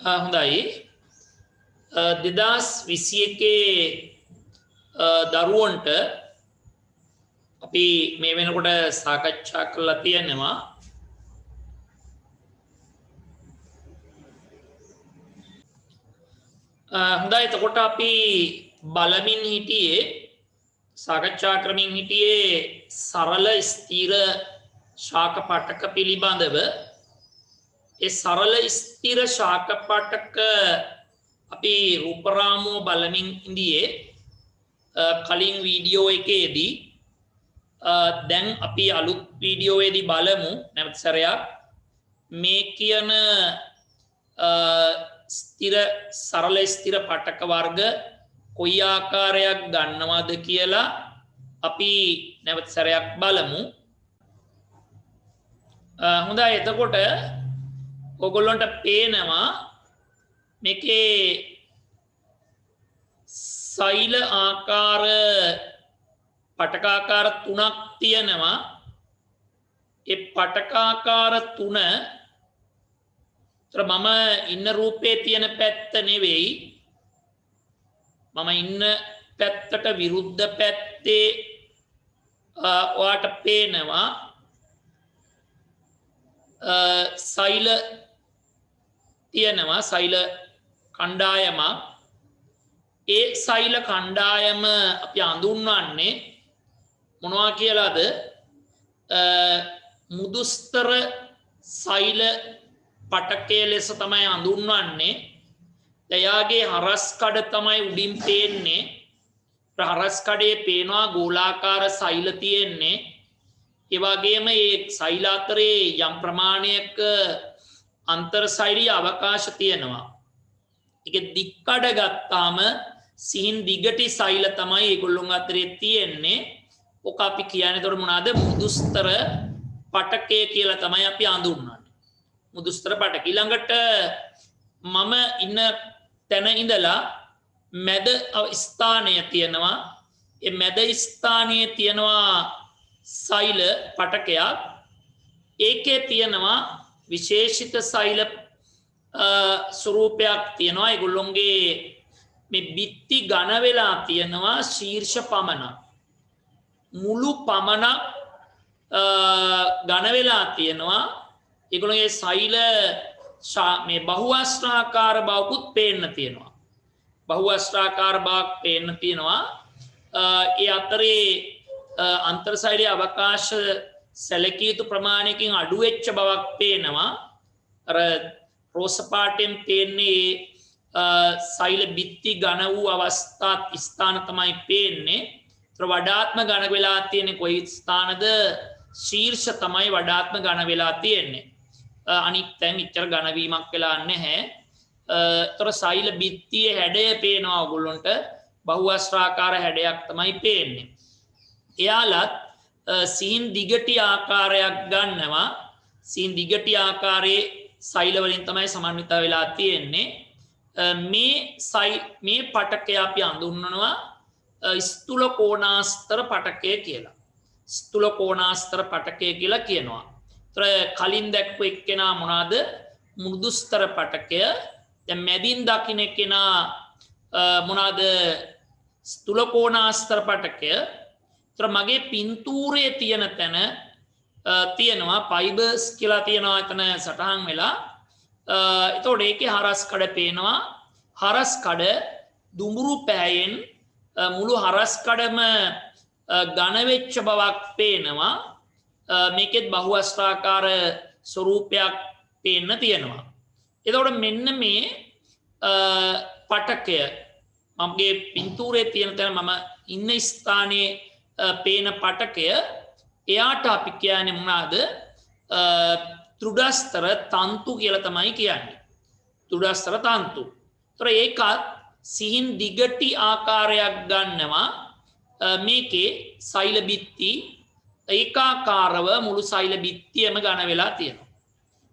හොඳයි 2021 දරුවන්ට අපි මේ වෙනකොට සාකච්ඡා කරලා තියෙනවා හොඳයි එතකොට අපි බලමින් හිටියේ සාකච්ඡා ක්‍රමෙන් හිටියේ සරල ස්ථිර ශාක පටක පිළිබඳව ඒ සරල ස්ථිර ශාක පටක අපි රූපරාමුව බලමින් ඉඳියේ කලින් වීඩියෝ එකේදී දැන් අපි අලුත් වීඩියෝවේදී බලමු නැවත සැරයක් මේ කියන ස්ථිර සරල ස්ථිර පටක වර්ග කොයි ආකාරයක් ගන්නවද කියලා අපි නැවත සැරයක් බලමු හොඳයි එතකොට ඔයගොල්ලන්ට පේනවා මේකේ සෛල ආකාර පටකාකාර තුනක් තියෙනවා ඒ පටකාකාර තුන මම ඉන්න රූපේ තියෙන පැත්ත නෙවෙයි මම ඉන්න පැත්තට විරුද්ධ පැත්තේ ඔයාට පේනවා සෛල තියෙනවා සෛල කණ්ඩායමක් ඒ සෛල කණ්ඩායම අපි අඳුන්වන්නේ මොනවා කියලාද මුදුස්තර සෛල පටකයේ ලෙස තමයි අඳුන්වන්නේ එයාගේ හරස් කඩ තමයි උඩින් පේන්නේ හරස් කඩේ පේනවා ගෝලාකාර සෛල තියෙන්නේ ඒ වගේම මේ සෛල අතරේ යම් ප්‍රමාණයක අන්තර් සෛලීය අවකාශ තියෙනවා ඒක දික්කඩ ගත්තාම සිහින් දිගටි සෛල තමයි ඒගොල්ලොන් අතරේ තියෙන්නේ ඔක අපි කියන්නේ ඒතර මොනවාද මුදුස්තර පටකය කියලා තමයි අපි අඳුන්වන්නේ මුදුස්තර පටක ඊළඟට මම ඉන්න තැන ඉඳලා මැද ස්ථානය තියෙනවා ඒ මැද ස්ථානයේ තියෙනවා සෛල පටකයක් ඒකේ තියෙනවා විශේෂිත සෛල ස්වරූපයක් තියෙනවා ඒගොල්ලොන්ගේ මේ බිත්ති ඝන වෙලා තියෙනවා ශීර්ෂ පමණක් මුළු පමණක් ඝන වෙලා තියෙනවා ඒගොල්ලෝගේ සෛල මේ බහුවස්ත්‍රාකාර බවකුත් පේන්න තියෙනවා බහුවස්ත්‍රාකාර බවක් පේන්න තියෙනවා ඒ අතරේ අන්තර් සෛලීය අවකාශ සැලකිය යුතු ප්‍රමාණයකින් අඩු වෙච්ච බවක් පේනවා අර රෝස පාටෙන් පේන්නේ සෛල බිත්ති ඝන වූ අවස්ථාත් ස්ථාන තමයි පේන්නේ ඒතර වඩාත්ම ඝන වෙලා තියෙන්නේ කොයි ස්ථානද ශීර්ෂ තමයි වඩාත්ම ඝන වෙලා තියෙන්නේ අනිත් තැන් ඉච්චර ඝන වීමක් වෙලා නැහැ ඒතර සෛල බිත්තියේ හැඩය පේනවා ඔයගොල්ලන්ට බහුවස්ත්‍රාකාර හැඩයක් තමයි පේන්නේ එයාලත් සිහින් දිගටි ආකාරයක් ගන්නවා සිහින් දිගටි ආකාරයේ සෛල වලින් තමයි සමන්විත වෙලා තියෙන්නේ මේ පටකය අපි අඳුන්වනවා ස්ථූල කෝණාස්තර පටකය කියලා ස්ථූල කෝණාස්තර පටකය කියලා කියනවා ඒතර කලින් දැක්කු එක්කෙනා මොනවාද මෘදුස්තර පටකය දැන් මැදින් දකින්න එක්කෙනා මොනවාද ස්ථූල කෝණාස්තර පටකය ඒතර මගේ පින්තූරයේ තියෙන තැන තියෙනවා ෆයිබර්ස් කියලා තියෙනවා එතන සටහන් වෙලා එතකොට ඒකේ හරස් කඩ පේනවා හරස් කඩ දුඹුරු පෑයෙන් මුළු හරස් කඩම ඝන වෙච්ච බවක් පේනවා මේකෙත් බහුවස්ත්‍රාකාර ස්වරූපයක් පේන්න තියෙනවා එතකොට මෙන්න මේ පටකය මගේ පින්තූරයේ තියෙන තැන මම ඉන්න ස්ථානයේ පේන පටකය එයාට අපි කියන්නේ මොනවාද ත්‍රුඩස්තර තන්තු කියලා තමයි කියන්නේ ත්‍රුඩස්තර තන්තු. ඒතර ඒකත් සිහින් දිගටි ආකාරයක් ගන්නවා මේකේ සෛල බිත්ති ඒකාකාරව මුළු සෛල බිත්තියම ඝන වෙලා තියෙනවා.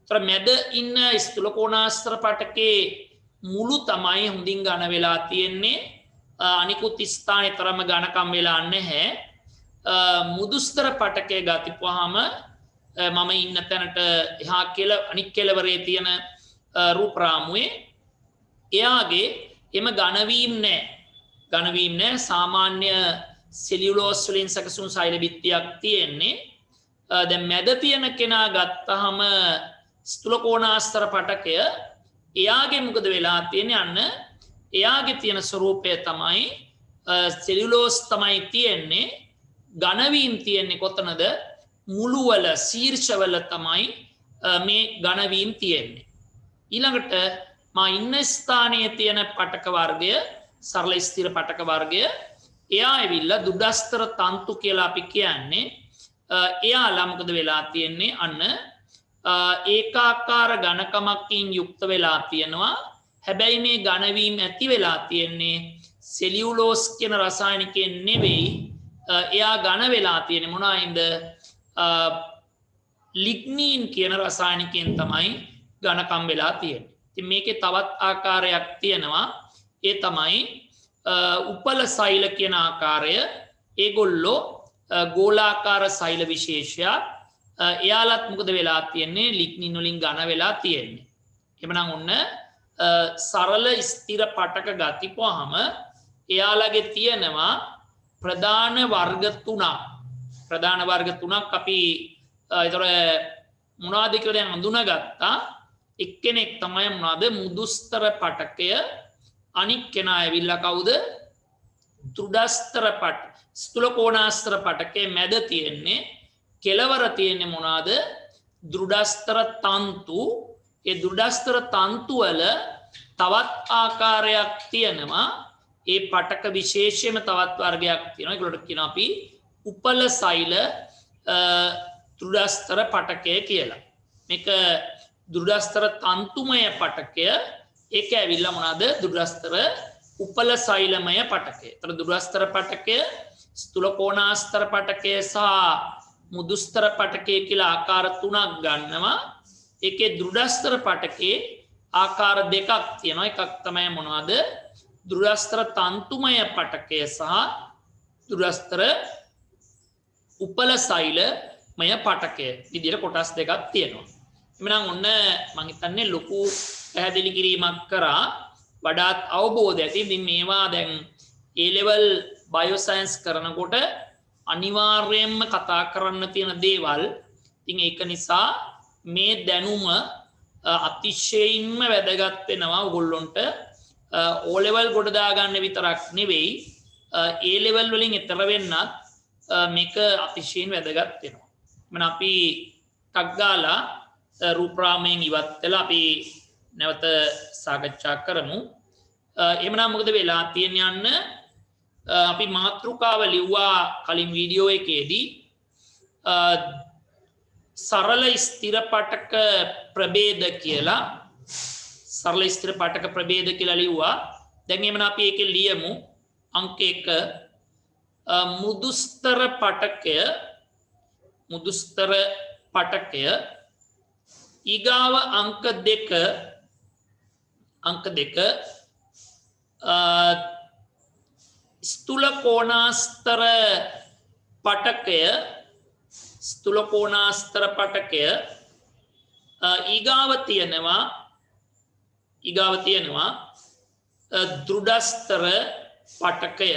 ඒතර මැද ඉන්න ස්ථූල කෝණාස්තර පටකේ මුළු තමයි හොඳින් ඝන වෙලා තියෙන්නේ අනිකුත් ස්ථානේ තරම ඝනකම් වෙලා නැහැ මුදුස්තර පටකය ගතිපුවාම මම ඉන්න තැනට එහා කෙල අනික් කෙලවරේ තියෙන රූප රාමුවේ එයාගේ එම ඝනවීම නැහැ. ඝනවීම නැහැ. සාමාන්‍ය සෙලියුලෝස් වලින් සකසුණු සෛල බිත්තියක් තියෙන්නේ. දැන් මැද තියෙන කෙනා ගත්තාම ස්ථූල කෝණාස්තර පටකය එයාගේ මොකද වෙලා තියෙන්නේ අන්න එයාගේ තියෙන ස්වરૂපය තමයි සෙලියුලෝස් තමයි තියෙන්නේ. ඝනවීම තියෙන්නේ කොතනද? මුළු වල ශීර්ෂවල තමයි මේ ඝනවීම තියෙන්නේ. ඊළඟට මා ඉන්න ස්ථානයේ තියෙන පටක වර්ගය සරල ස්ථිර පටක වර්ගය එයා ඇවිල්ලා දුඩස්තර තන්තු කියලා අපි කියන්නේ. එයාලා මොකද වෙලා තියෙන්නේ අන්න ඒකාකාර ඝනකමකින් යුක්ත වෙලා තියෙනවා. හැබැයි මේ ඝනවීම ඇති වෙලා තියෙන්නේ සෙලියුලෝස් කියන රසායනිකයෙන් නෙවෙයි. එයා ඝන වෙලා තියෙන්නේ මොනවායින්ද? ලිග්නීන් කියන රසායනිකයෙන් තමයි ඝනකම් වෙලා තියෙන්නේ. ඉතින් මේකේ තවත් ආකාරයක් තියෙනවා. ඒ තමයි උපල සෛල කියන ආකාරය. ඒගොල්ලෝ ගෝලාකාර සෛල විශේෂයක්. එයාලත් මොකද වෙලා තියෙන්නේ? ලිග්නින් වලින් ඝන වෙලා තියෙන්නේ. එhmenan ඔන්න සරල ස්ථිර පටක ගතිපුවාම එයාලගේ තියෙනවා ප්‍රධාන වර්ග තුනක්. ප්‍රධාන වර්ග තුනක් අපි ඒතර මොනවද කියලා දැන් හඳුනාගත්තා. එක්කෙනෙක් තමයි මොනවද? මුදුස්තර පටකය. අනික් කෙනා ඇවිල්ලා කවුද? දෘඩස්තර පට ස්ථූල කෝණාස්තර පටකයේ මැද තියෙන්නේ. කෙලවර තියෙන්නේ මොනවද? දෘඩස්තර තන්තු. ඒ දෘඩස්තර තන්තු වල තවත් ආකාරයක් තියෙනවා. ඒ පටක විශේෂයෙන්ම තවත් වර්ගයක් තියෙනවා. ඒකට කියනවා අපි උපල සෛල දෘඩස්තර පටකය කියලා. මේක දෘඩස්තර තන්තුමය පටකය. ඒක ඇවිල්ලා මොනවාද? දෘඩස්තර උපල සෛලමය පටකය. ඒතර දෘඩස්තර පටකය, ස්ථූල කෝණාස්තර පටකය සහ මුදුස්තර පටකය කියලා ආකාර තුනක් ගන්නවා. ඒකේ දෘඩස්තර පටකේ ආකාර දෙකක් තියෙනවා. එකක් තමයි මොනවද? දෘඩස්තර තන්තුමය පටකය සහ දෘඩස්තර උපල සෛලමය පටකය විදිහට කොටස් දෙකක් තියෙනවා. එhmenan ඔන්න මම හිතන්නේ ලොකු පැහැදිලි කිරීමක් කරා වඩාත් අවබෝධ ඇති. ඉතින් මේවා දැන් A level bioscience කරනකොට අනිවාර්යයෙන්ම කතා කරන්න තියෙන දේවල්. ඉතින් ඒක නිසා මේ දැනුම අතිශයින්ම වැදගත් වෙනවා ඔයගොල්ලොන්ට. O level ගොඩ දාගන්න විතරක් නෙවෙයි A level වලින් ඈතර වෙන්නත් මේක අතිශයින් වැදගත් වෙනවා. මම අපි ටක් ගාලා රූපරාමයෙන් ඉවත් වෙලා අපි නැවත සාකච්ඡා කරමු. එහෙමනම් මොකද වෙලා තියෙන්නේ? යන්න අපි මාතෘකාව ලිව්වා කලින් වීඩියෝ එකේදී සරල ස්ථිර පටක ප්‍රභේද කියලා. සරල ස්ථිර පටක ප්‍රභේද කියලා ලිව්වා. දැන් එහෙමනම් අපි ඒකේ ලියමු අංක 1 මුදුස්තර පටකය ඊගාව අංක 2 ස්ථූල කෝණාස්තර පටකය ඊගාව තියෙනවා දෘඩස්තර පටකය.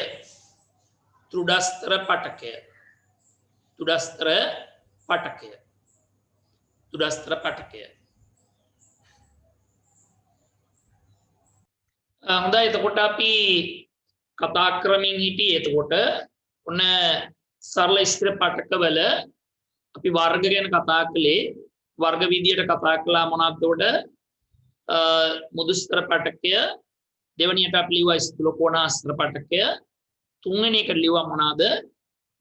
හොඳයි. එතකොට අපි කතා කරමින් හිටියේ එතකොට ඔන්න සරල ස්ථිර පටකවල අපි වර්ග ගැන කතා කළේ. වර්ග විදියට කතා කළා මොනවද? උඩ මුදුස්තර පටකය, දෙවැනියට අපි ලිව්වා ස්ථූල කෝණාස්තර පටකය, තුන්වෙනි එකට ලිව්වා මොනවද?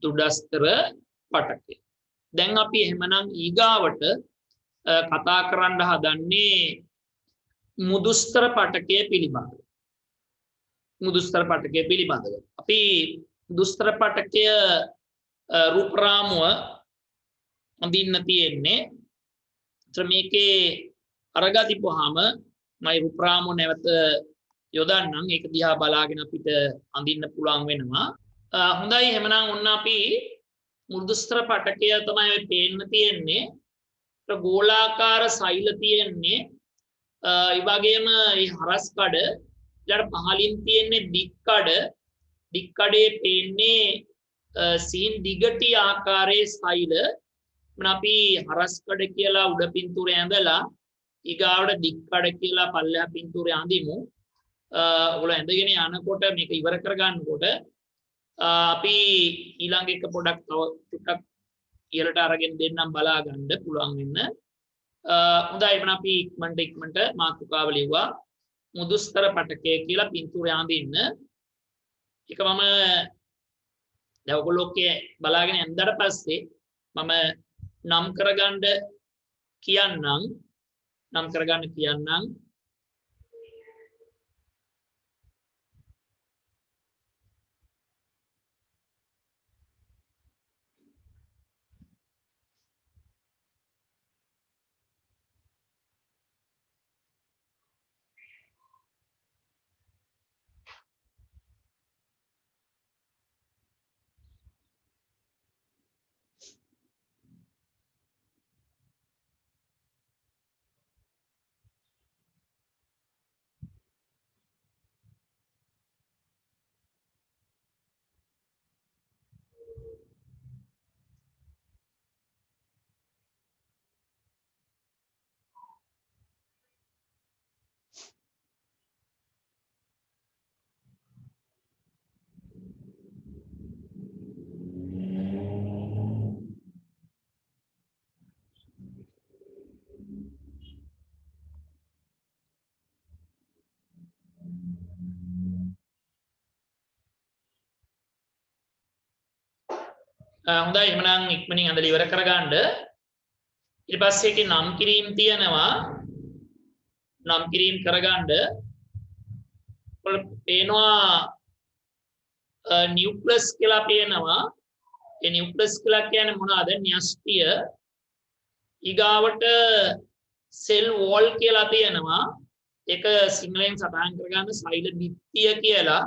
දෘඩස්තර පටකය. දැන් අපි එහෙමනම් ඊගාවට කතා කරන්න හදන්නේ මුදුස්තර පටකය පිළිබඳව. අපි දුස්තර පටකය රූපරාමුව අඳින්න තියෙන්නේ. මේකේ අරගතිපුවාම මම රූපරාමුව නැවත යොදන්නම්. ඒක දිහා බලාගෙන අපිට අඳින්න පුළුවන් වෙනවා. හොඳයි. එහෙමනම් ඔන්න අපි මුදුස්තර පටකය තමයි පේන්න තියෙන්නේ. ගෝලාකාර සෛල තියෙන්නේ. ඒ වගේම මේ හරස් කඩ ඊළඟ පහලින් තියෙන්නේ දික්කඩේ පේන්නේ සීන් දිගටි ආකාරයේ සෛල මන අපි හරස්කඩ කියලා උඩ පින්තූරය ඇඳලා ඊගාවට දික්කඩ කියලා පල්ලෙහා පින්තූරය අඳිමු ඔයගොල්ලෝ ඇඳගෙන යනකොට මේක ඉවර කර ගන්නකොට අපි ඊළඟ එක පොඩක් තව ටිකක් ඉහළට අරගෙන දෙන්නම් බලා ගන්න පුළුවන් වෙන්න හොඳයි එවන අපි ඉක්මනට මාතෘකාව ලිව්වා මුදුස්තර පටකය කියලා පින්තූරය අඳින්න ඒක මම දැන් ඔයගොල්ලෝ බලාගෙන ඇඳලා පස්සේ මම නම් කරගන්න කියන්නම් හොඳයි එහෙනම් ඉක්මනින් අඳලා ඉවර කරගන්න ඊට පස්සේ ඒකේ නම් කිරීම තියෙනවා නම් කිරීම කරගන්න පේනවා නියුක්ලියස් කියලා පේනවා ඒ නියුක්ලියස් කියලා කියන්නේ මොනවාද න්‍යෂ්ටිය ඊගාවට සෙල් වෝල් කියලා තියෙනවා ඒක සිංහලෙන් සටහන් කරගන්න සෛල බිත්තිය කියලා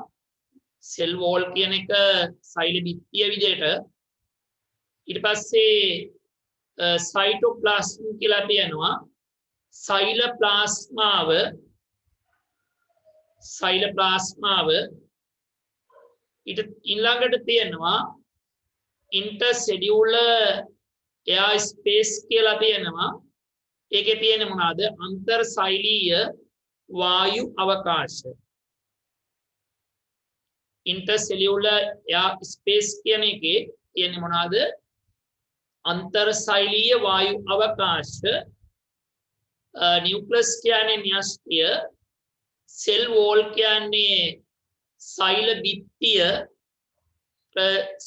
සෙල් වෝල් කියන එක සෛල බිත්තිය විදිහට ඊට පස්සේ සයිටෝප්ලාස්ම කියලා තියෙනවා සෛල ප්ලාස්මාව ඊළඟට තියෙනවා ඉන්ටර්සෙලියුලර් එයා ස්පේස් කියලා තියෙනවා ඒකේ තියෙන මොනවාද අන්තර්සෛලීය වායු අවකාශ ඉන්ටර්සෙලියුලර් එයා ස්පේස් කියන එකේ තියෙන්නේ මොනවාද अंतरसाइलीय वायु अवकाश न्यूक्लियस කියන්නේ න්‍යෂ්ටිය सेल वॉल කියන්නේ සෛල බිත්තිය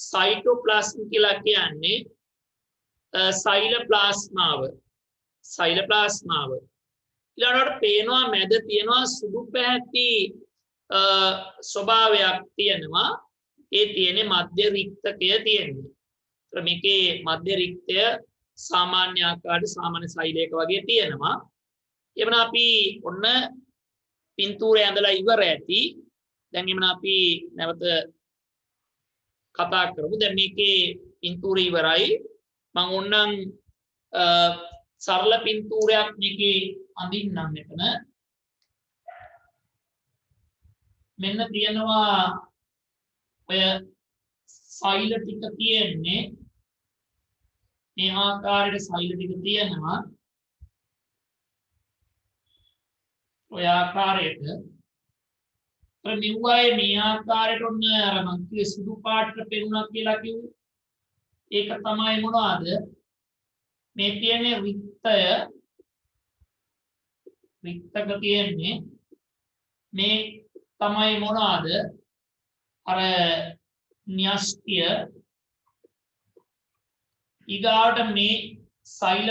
साइटोप्लाज्म කියලා කියන්නේ සෛල ප්ලාස්මාව ඊළඟට පේනවා මැද තියෙනවා සුදු පැහැති ස්වභාවයක් තියෙනවා ඒ තියෙන්නේ මධ්‍ය රික්තකය තියෙන්නේ මේකේ මධ්‍ය රික්තය සාමාන්‍ය ආකාරයට සාමාන්‍ය සෛලයක වගේ තියෙනවා. එවන අපි ඔන්න පින්තූරය ඇඳලා ඉවර ඇති. දැන් එවන අපි නැවත කතා කරමු. දැන් මේකේ පින්තූරය ඉවරයි. මම ඕනනම් සරල පින්තූරයක් මේකේ අඳින්නම් මෙතන. මෙන්න තියෙනවා ඔය සෛල ටික තියෙන්නේ මේ ආකාරයට සෛල ටික තියෙනවා ඔය ආකාරයට මෙව්වායේ මේ ආකාරයට ඔන්න අර මං කිව්වේ සුදු පාටට පෙනුණා කියලා කිව්වේ ඒක තමයි මොනවද මේ තියෙන්නේ රික්තක තියෙන්නේ මේ තමයි මොනවද අර න්‍යෂ්ටිය ඊගාට මේ සෛල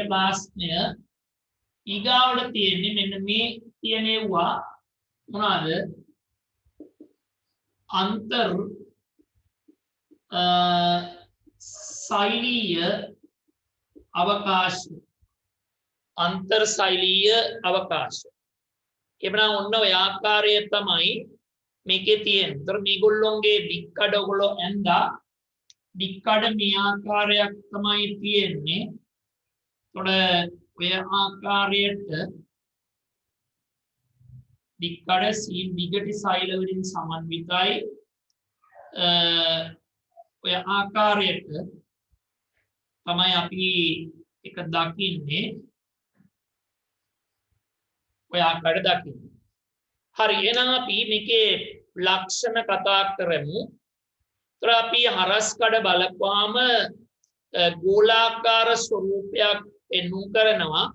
ප්ලාස්මය ඊගාවට තියෙන්නේ මෙන්න මේ තියෙනවා මොනවාද अंतर සෛලීය අවකාශ එබනම් ඔන්න ඔය ආකාරය තමයි මේකේ තියෙන්නේ. ඒතර මේගොල්ලොන්ගේ දික්කඩ ඔයගොල්ලෝ ඇඳා දික්කඩ මේ ආකාරයක් තමයි තියෙන්නේ. ඒතොර ඔය ආකාරයට දික්කඩ සීන් දිගටි සෛල වලින් සමන්විතයි ඔය ආකාරයට තමයි අපි එක දකින්නේ ඔය ආකාරයට දකින්නේ හරි එහෙනම් අපි මේකේ ලක්ෂණ කතා කරමු ඒතර අපි හරස්කඩ බලපුවාම ගෝලාකාර ස්වරූපයක් එන්නු කරනවා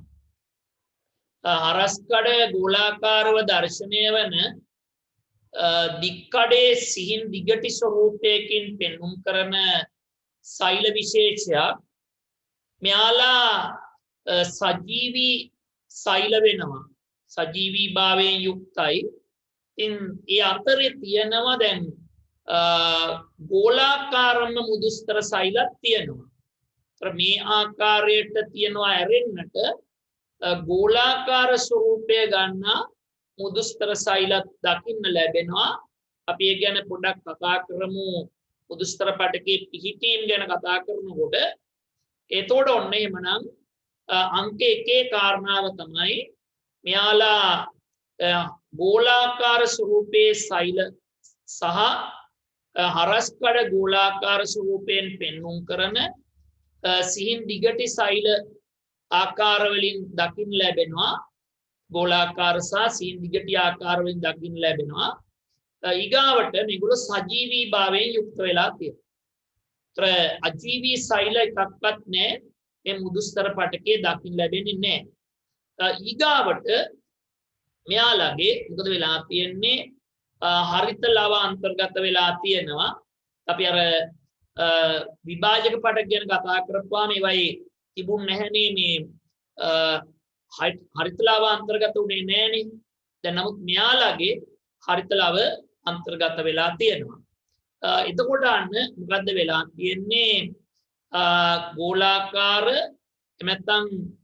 හරස්කඩ ගෝලාකාරව දර්ශනය වන දික්කඩේ සිහින් දිගටි ස්වරූපයකින් පෙන්눔 කරන සෛල විශේෂයක් මෙයාලා සජීවී සෛල වෙනවා සජීවී භාවයෙන් යුක්තයි ඉතින් ඒ අතරේ තියෙනවා දැන් ගෝලාකාරම මුදුස්තර සෛලක් තියෙනවා ඒතර මේ ආකාරයට තියෙනවා ඇරෙන්නට ගෝලාකාර ස්වරූපය ගන්නා මුදුස්තර සෛලත් දකින්න ලැබෙනවා අපි ඒ ගැන පොඩ්ඩක් කතා කරමු මුදුස්තර පටකයේ පිහිටීම් ගැන කතා කරනකොට එතකොට ඔන්න එහෙමනම් අංක 1 කාරණාව තමයි මෙයාලා ගෝලාකාර ස්වරූපයේ සෛල සහ හරස්කඩ ගෝලාකාර ස්වරූපයෙන් පෙන්눔 කරන සිහින් දිගටි සෛල ආකාර වලින් දකින්න ලැබෙනවා ගෝලාකාර සහ සිහින් දිගටි ආකාර වලින් දකින්න ලැබෙනවා ඊගාවට මේගොල්ලෝ සජීවී භාවයෙන් යුක්ත වෙලා තියෙනවා. ඒතර අජීවී සෛල එකක්වත් නැහැ මේ මුදුස්තර පටකේ දකින්න ලැබෙන්නේ නැහැ. ඊගාවට මෙයාලගේ මොකද වෙලා තියෙන්නේ හරිත ලව අන්තර්ගත වෙලා තියෙනවා. අපි අර විභාජක පටක ගැන කතා කරපුවාම ඒවයි තිබුණ නැහැනේ මේ හරිත ලව අන්තර්ගත උනේ නැහැනේ. දැන් නමුත් මෙයාලගේ හරිත ලව අන්තර්ගත වෙලා තියෙනවා. එතකොට අන්න මොකද්ද වෙලා තියෙන්නේ ගෝලාකාර එමෙත්තම්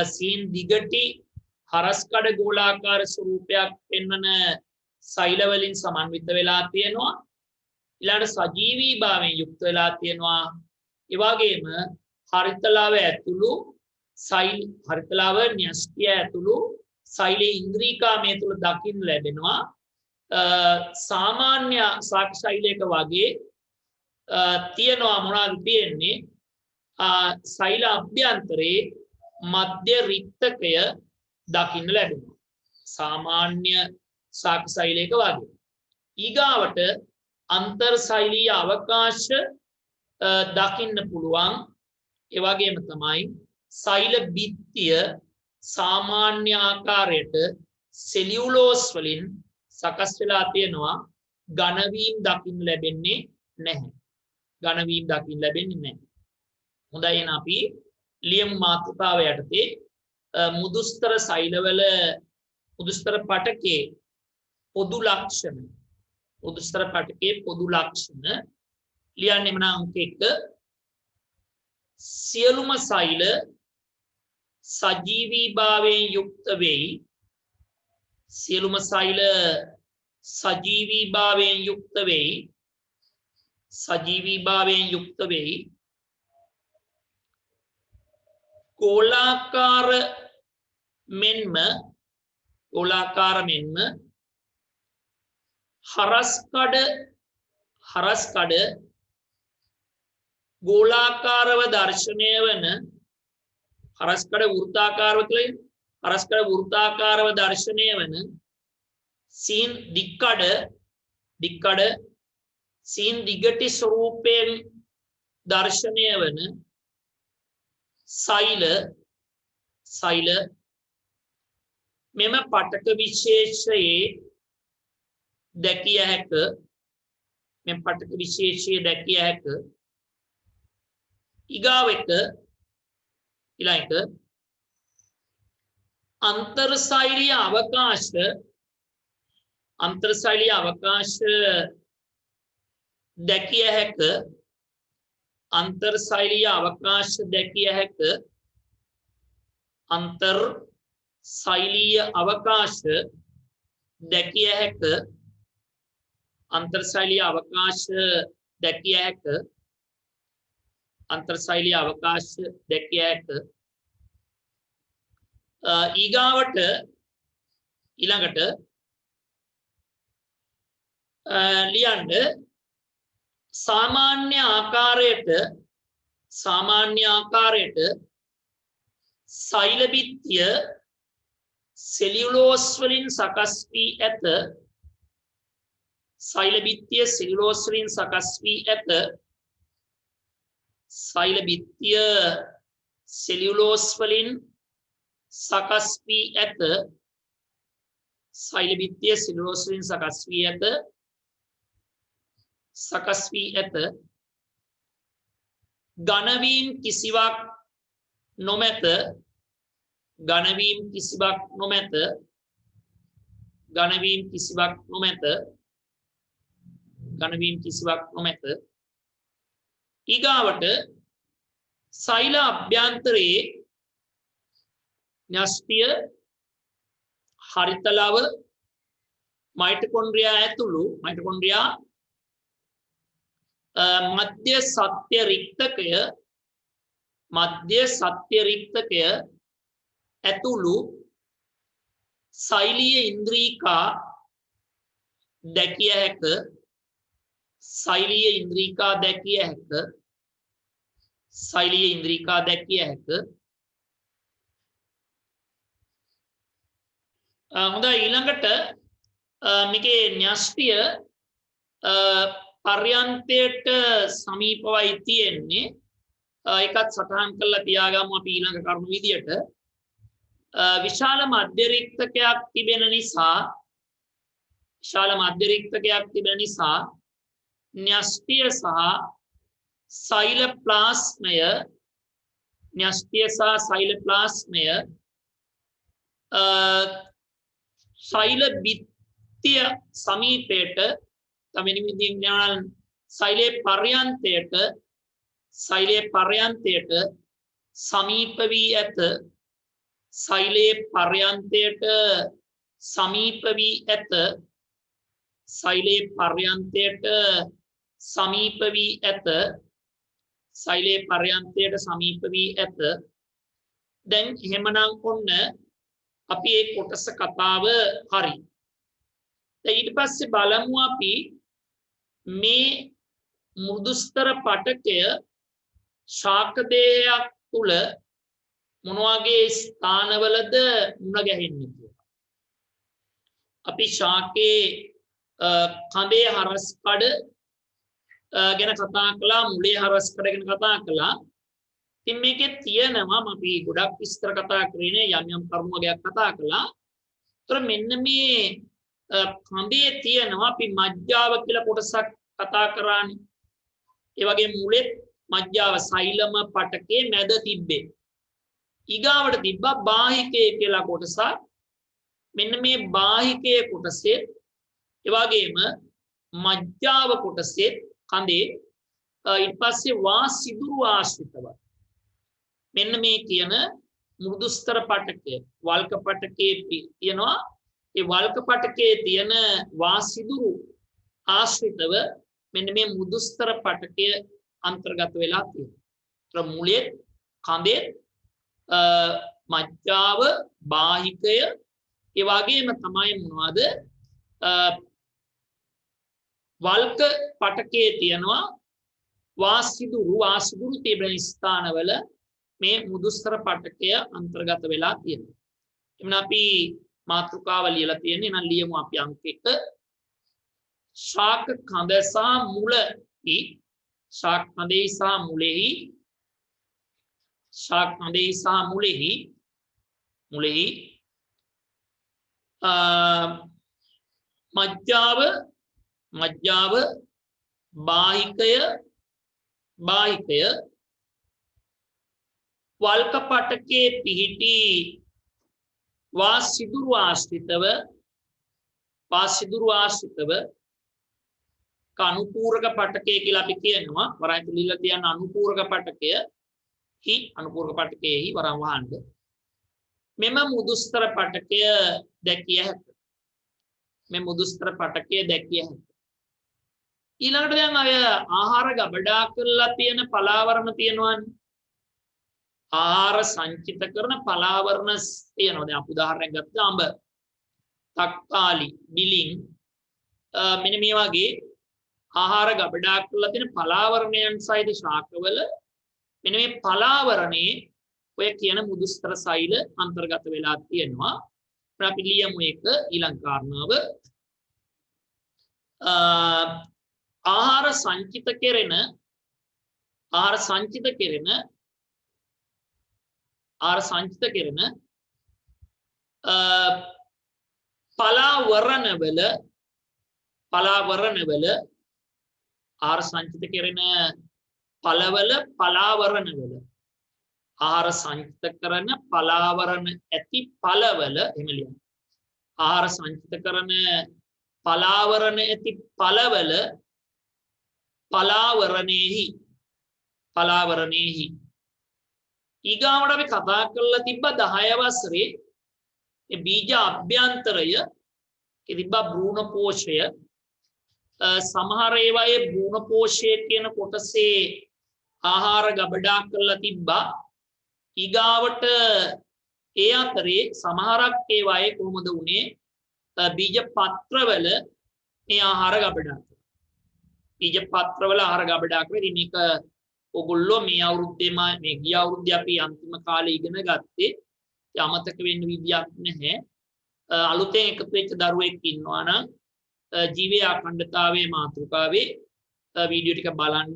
සීන් දිගටි හරස්කඩ ගෝලාකාර ස්වරූපයක් පෙන්වන සෛල වලින් සමන්විත වෙලා තියෙනවා. ඊළඟ සජීවී භාවයෙන් යුක්ත වෙලා තියෙනවා. ඒ වගේම හරිතලාව ඇතුළු සෛල හරිතලාව න්‍යෂ්ටිය ඇතුළු සෛලේ ඉන්ද්‍රිකාමයේ තුල දකින්න ලැබෙනවා. සාමාන්‍ය සාක්ෂි සෛලයක වගේ තියෙනවා මොනවද තියෙන්නේ සෛල අභ්‍යන්තරේ මධ්‍ය රික්තකය දකින්න ලැබෙනවා. සාමාන්‍ය සාක්ෂි සෛලයක වගේ. ඊගාවට අන්තර්සෛලීය අවකාශ දකින්න පුළුවන්. ඒ වගේම තමයි සෛල බිත්තිය සාමාන්‍ය ආකාරයට සෙලියුලෝස් වලින් සකස් වෙලා තියෙනවා. ඝන වීම දකින්න ලැබෙන්නේ නැහැ. ඝන වීම දකින්න ලැබෙන්නේ නැහැ. හොඳයි එහෙනම් අපි ලියමු මාතෘකාව යටතේ මුදුස්තර සෛලවල මුදුස්තර පටකේ පොදු ලක්ෂණ මුදුස්තර පටකේ පොදු ලක්ෂණ ලියන්නෙම නම් අංක 1 සියලුම සෛල සජීවී භාවයෙන් යුක්ත වෙයි. සියලුම සෛල සජීවී භාවයෙන් යුක්ත වෙයි. සජීවී භාවයෙන් යුක්ත වෙයි. ගෝලාකාර මෙන්ම හරස්කඩ ගෝලාකාරව දර්ශනය වන හරස්කඩ වෘත්තාකාරව කියලා හරස්කඩ වෘත්තාකාරව දර්ශනය වන සීන් දික්කඩ සීන් දිගටි ස්වරූපයෙන් දර්ශනය වන සෛල මෙම පටක විශේෂයේ දැකිය හැක. මෙම පටක විශේෂයේ දැකිය හැක. ඊගාව එක ඊළඟ අන්තර්සෛලීය අවකාශ දැකිය හැක. අන්තර්සෛලීය අවකාශ දැකිය හැක. අන්තර්සෛලීය අවකාශ දැකිය හැක. අන්තර්සෛලීය අවකාශ දැකිය හැක. අන්තර්සෛලීය අවකාශ දැකිය හැක. ඊගාවට ඊළඟට ලියන්න සාමාන්‍ය ආකාරයට සෛල බිත්තිය සෙලියුලෝස් වලින් සකස් වී ඇත. සෛල බිත්තිය සෙලියුලෝස් වලින් සකස් වී ඇත. සෛල බිත්තිය සෙලියුලෝස් වලින් සකස් වී ඇත. සෛල බිත්තිය සෙලියුලෝස් වලින් සකස් වී ඇත. ඝනවීම් කිසිවක් නොමැත. ඝනවීම් කිසිවක් නොමැත. ඝනවීම් කිසිවක් නොමැත. ඝනවීම් කිසිවක් නොමැත. ඊගාවට සෛල අභ්‍යන්තරයේ න්‍යෂ්ටිය හරිත ලව මයිටොකොන්ඩ්‍රියා ඇතුළු මයිටොකොන්ඩ්‍රියා මධ්‍ය සත්‍ය රික්තකය ඇතුළු සෛලීය ඉන්ද්‍රිකා දැකිය හැක. සෛලීය ඉන්ද්‍රිකා දැකිය හැක. සෛලීය ඉන්ද්‍රිකා දැකිය හැක. හොඳයි ඊළඟට මේකේ න්‍යෂ්ටිය පර්යන්තයට සමීපවයි තියෙන්නේ. ඒකත් සටහන් කරලා තියාගමු අපි ඊළඟ කරුණු විදියට. විශාල මධ්‍ය රික්තකයක් තිබෙන නිසා න්‍යෂ්ටිය සහ සෛල ප්ලාස්මය සෛල බිත්තිය සමීපයට තවෙනි විදිහින් කියනවා සෛලේ පර්යන්තයට සමීප වී ඇත. සෛලේ පර්යන්තයට සමීප වී ඇත. සෛලේ පර්යන්තයට සමීප වී ඇත. සෛලේ පර්යන්තයට සමීප වී ඇත. දැන් එහෙමනම් ඔන්න අපි මේ කොටස කතාව හරි. දැන් ඊට පස්සේ බලමු අපි මේ මෘදුස්තර පටකය ශාක දේහයක් තුල මොන වගේ ස්ථානවලද මුණ ගැහෙන්නේ කියලා. අපි ශාකේ කඳේ හරස් කඩ ගැන කතා කළා, මුලේ හරස් කඩ ගැන කතා කළා. ඉතින් මේකේ තියෙනවා අපි ගොඩක් විස්තර කතා කරන්නේ යම් කරුණු වගේක් කතා කළා. ඒතර මෙන්න මේ කඳේ තියෙනවා අපි මජ්ජාව කියලා කොටසක් කතා කරානේ. ඒ වගේ මුලෙත් මජ්ජාව සෛලම පටකේ මැද තිබ්බේ. ඊගාවට තිබ්බා බාහිකය කියලා කොටසක්. මෙන්න මේ බාහිකයේ කොටසේ ඒ වගේම මජ්ජාව කොටසේ කඳේ ඊට පස්සේ වාසිදුරු ආශ්‍රිතව මෙන්න මේ කියන මෘදුස්තර පටකය වල්ක පටකයේ තියෙනවා. ඒ වල්ක පටකයේ තියෙන වාසිදුරු ආශ්‍රිතව මෙන්න මේ මෘදුස්තර පටකය අන්තර්ගත වෙලා තියෙනවා. මුලේ කඳේ මජ්ජාව බාහිකය ඒ වගේම තමයි මොනවද වල්ක පටකයේ තියෙනවා වාසිදුරු තිබෙන ස්ථානවල මේ මෘදුස්තර පටකය අන්තර්ගත වෙලා තියෙනවා. එමුන අපි මාතෘකාව ලියලා තියෙන්නේ එහෙනම් ලියමු අපි අංක 1. ශාක කඳ සහ මුලෙහි ශාක කඳේ සහ මුලෙහි ශාක කඳේ සහ මුලෙහි මජ්ජාව බාහිකය වල්ක පටකේ පිහිටි වාසිදුරු ආශ්‍රිතව අනුපූරක පටකය කියලා අපි කියනවා. වරන් තුලිලා තියන අනුපූරක පටකයෙහි වරන් වහන්න මෙම මුදුස්තර පටකය දැකිය හැකියි. ඊළඟට දැන් අය ආහාර ගබඩා කරලා තියෙන පලාවරණ තියෙනවානේ. ආහාර සංචිත කරන පලාවරණ තියෙනවා. දැන් අපි උදාහරණයක් ගත්තා අඹ, තක්කාලි, බිලින් මෙන්න මේ වගේ ආහාර ගබඩා කරලා තියෙන පලාවරණයන් සහිත ශාකවල මෙන්න මේ පලාවරණේ ඔය කියන මුදුස්තර සෛල අන්තර්ගත වෙලා තියෙනවා. අපි ලියමු එක ඊළඟ කාරණාව. ආහාර සංචිත කෙරෙන පලාවරණවල ආහාර සංචිත කෙරෙන පළවල පලාවරණවල ආහාර සංචිත කරන පලාවරණ ඇති පළවල එහෙම ලියන්න. ආහාර සංචිත කරන පලාවරණ ඇති පළවල පලාවරණේහි ඊගාවට අපි කතා කරලා තිබ්බ 10 වසරේ මේ බීජ අභ්‍යන්තරය තිබ්බ භ්‍රූණ පෝෂය සමහර ඒවායේ භ්‍රූණ පෝෂය කියන කොටසේ ආහාර ගබඩා කරලා තිබ්බා. ඊගාවට ඒ අතරේ සමහරක් ඒවායේ කොහොමද උනේ බීජ පත්‍රවල මේ ආහාර ගබඩා කරනවා. බීජ පත්‍රවල ආහාර ගබඩා කරලා ඉතින් මේක ඔගොල්ලෝ මේ අවුරුද්දේම මේ ගිය අවුරුද්දේ අපි අන්තිම කාලේ ඉගෙන ගත්තේ අමතක වෙන්න විදියක් නැහැ. අලුතෙන් එකතු වෙච්ච දරුවෙක් ඉන්නවා නම් ජීවයේ අඛණ්ඩතාවයේ මාතෘකාවේ වීඩියෝ ටික බලන්න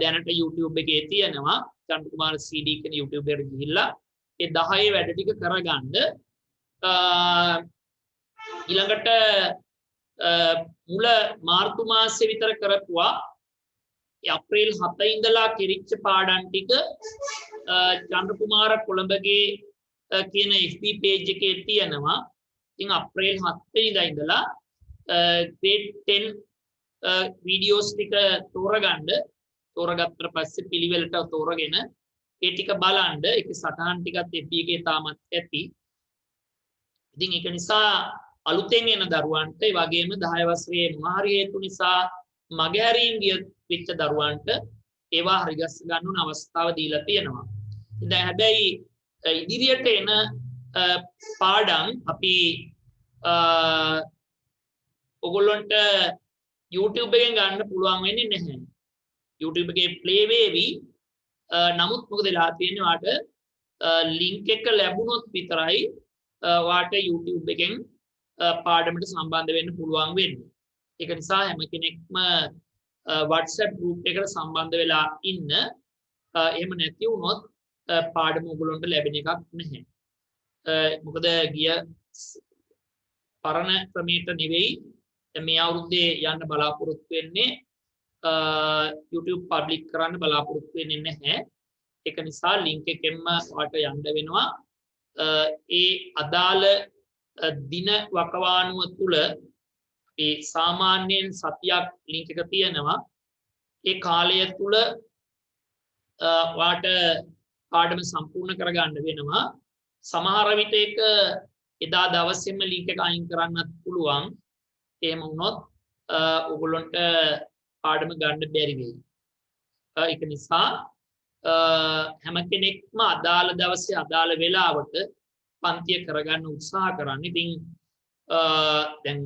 දැනට YouTube එකේ තියෙනවා. චන්ද්‍ර කුමාර CD කියන YouTube එකට ගිහිල්ලා ඒ 10 වැඩ ටික කරගන්න. ඊළඟට මුල මාර්තු මාසෙ විතර කරපුවා අප්‍රේල් 7 ඉඳලා කිරිච්ච පාඩම් ටික චන්ද්‍ර කුමාර කොළඹගේ කියන FB page එකේ තියෙනවා. ඉතින් අප්‍රේල් 7 වෙනිදා ඉඳලා grade 10 videos ටික තෝරගත්තට පස්සේ පිළිවෙලට තෝරගෙන ඒ ටික බලන්න. ඒක සටහන් ටිකත් FB එකේ තාමත් ඇති. ඉතින් ඒක නිසා අලුතෙන් එන දරුවන්ට ඒ වගේම 10 වසරේ මොහරි හේතු නිසා මගහැරීම් වෙච්ච දරුවන්ට ඒවා හරිගස්ස ගන්න උන අවස්ථාව දීලා තියෙනවා. දැන් හැබැයි ඉදිරියට එන පාඩම් අපි ඔයගොල්ලන්ට YouTube එකෙන් ගන්න පුළුවන් වෙන්නේ නැහැ. YouTube එකේ play වේවි. නමුත් මොකද වෙලා තියෙන්නේ වාට link එක ලැබුණොත් විතරයි වාට YouTube එකෙන් පාඩමට සම්බන්ධ වෙන්න පුළුවන් වෙන්නේ. ඒක නිසා හැම කෙනෙක්ම WhatsApp group එකට සම්බන්ධ වෙලා ඉන්න. එහෙම නැති වුණොත් පාඩම ඔයගොල්ලන්ට ලැබෙන එකක් නැහැ. මොකද ගිය පරණ ක්‍රමයට නෙවෙයි මේ අවුරුද්දේ යන්න බලාපොරොත්තු වෙන්නේ. YouTube public කරන්න බලාපොරොත්තු වෙන්නේ නැහැ. ඒක නිසා link එකෙන්ම ඔයාලට යන්න වෙනවා. ඒ අදාළ දින වකවානුව තුල ඒ සාමාන්‍යයෙන් සතියක් link එක තියෙනවා. ඒ කාලය තුල ඔයාලට පාඩම සම්පූර්ණ කරගන්න වෙනවා. සමහර විට ඒක එදා දවසේම link එක අයින් කරන්නත් පුළුවන්. එහෙම වුණොත් ඔයගොල්ලන්ට පාඩම ගන්න බැරි වෙයි. ඒක නිසා හැම කෙනෙක්ම අදාළ දවසේ අදාළ වෙලාවට පන්තිය කරගන්න උත්සාහ කරන්න. ඉතින් දැන්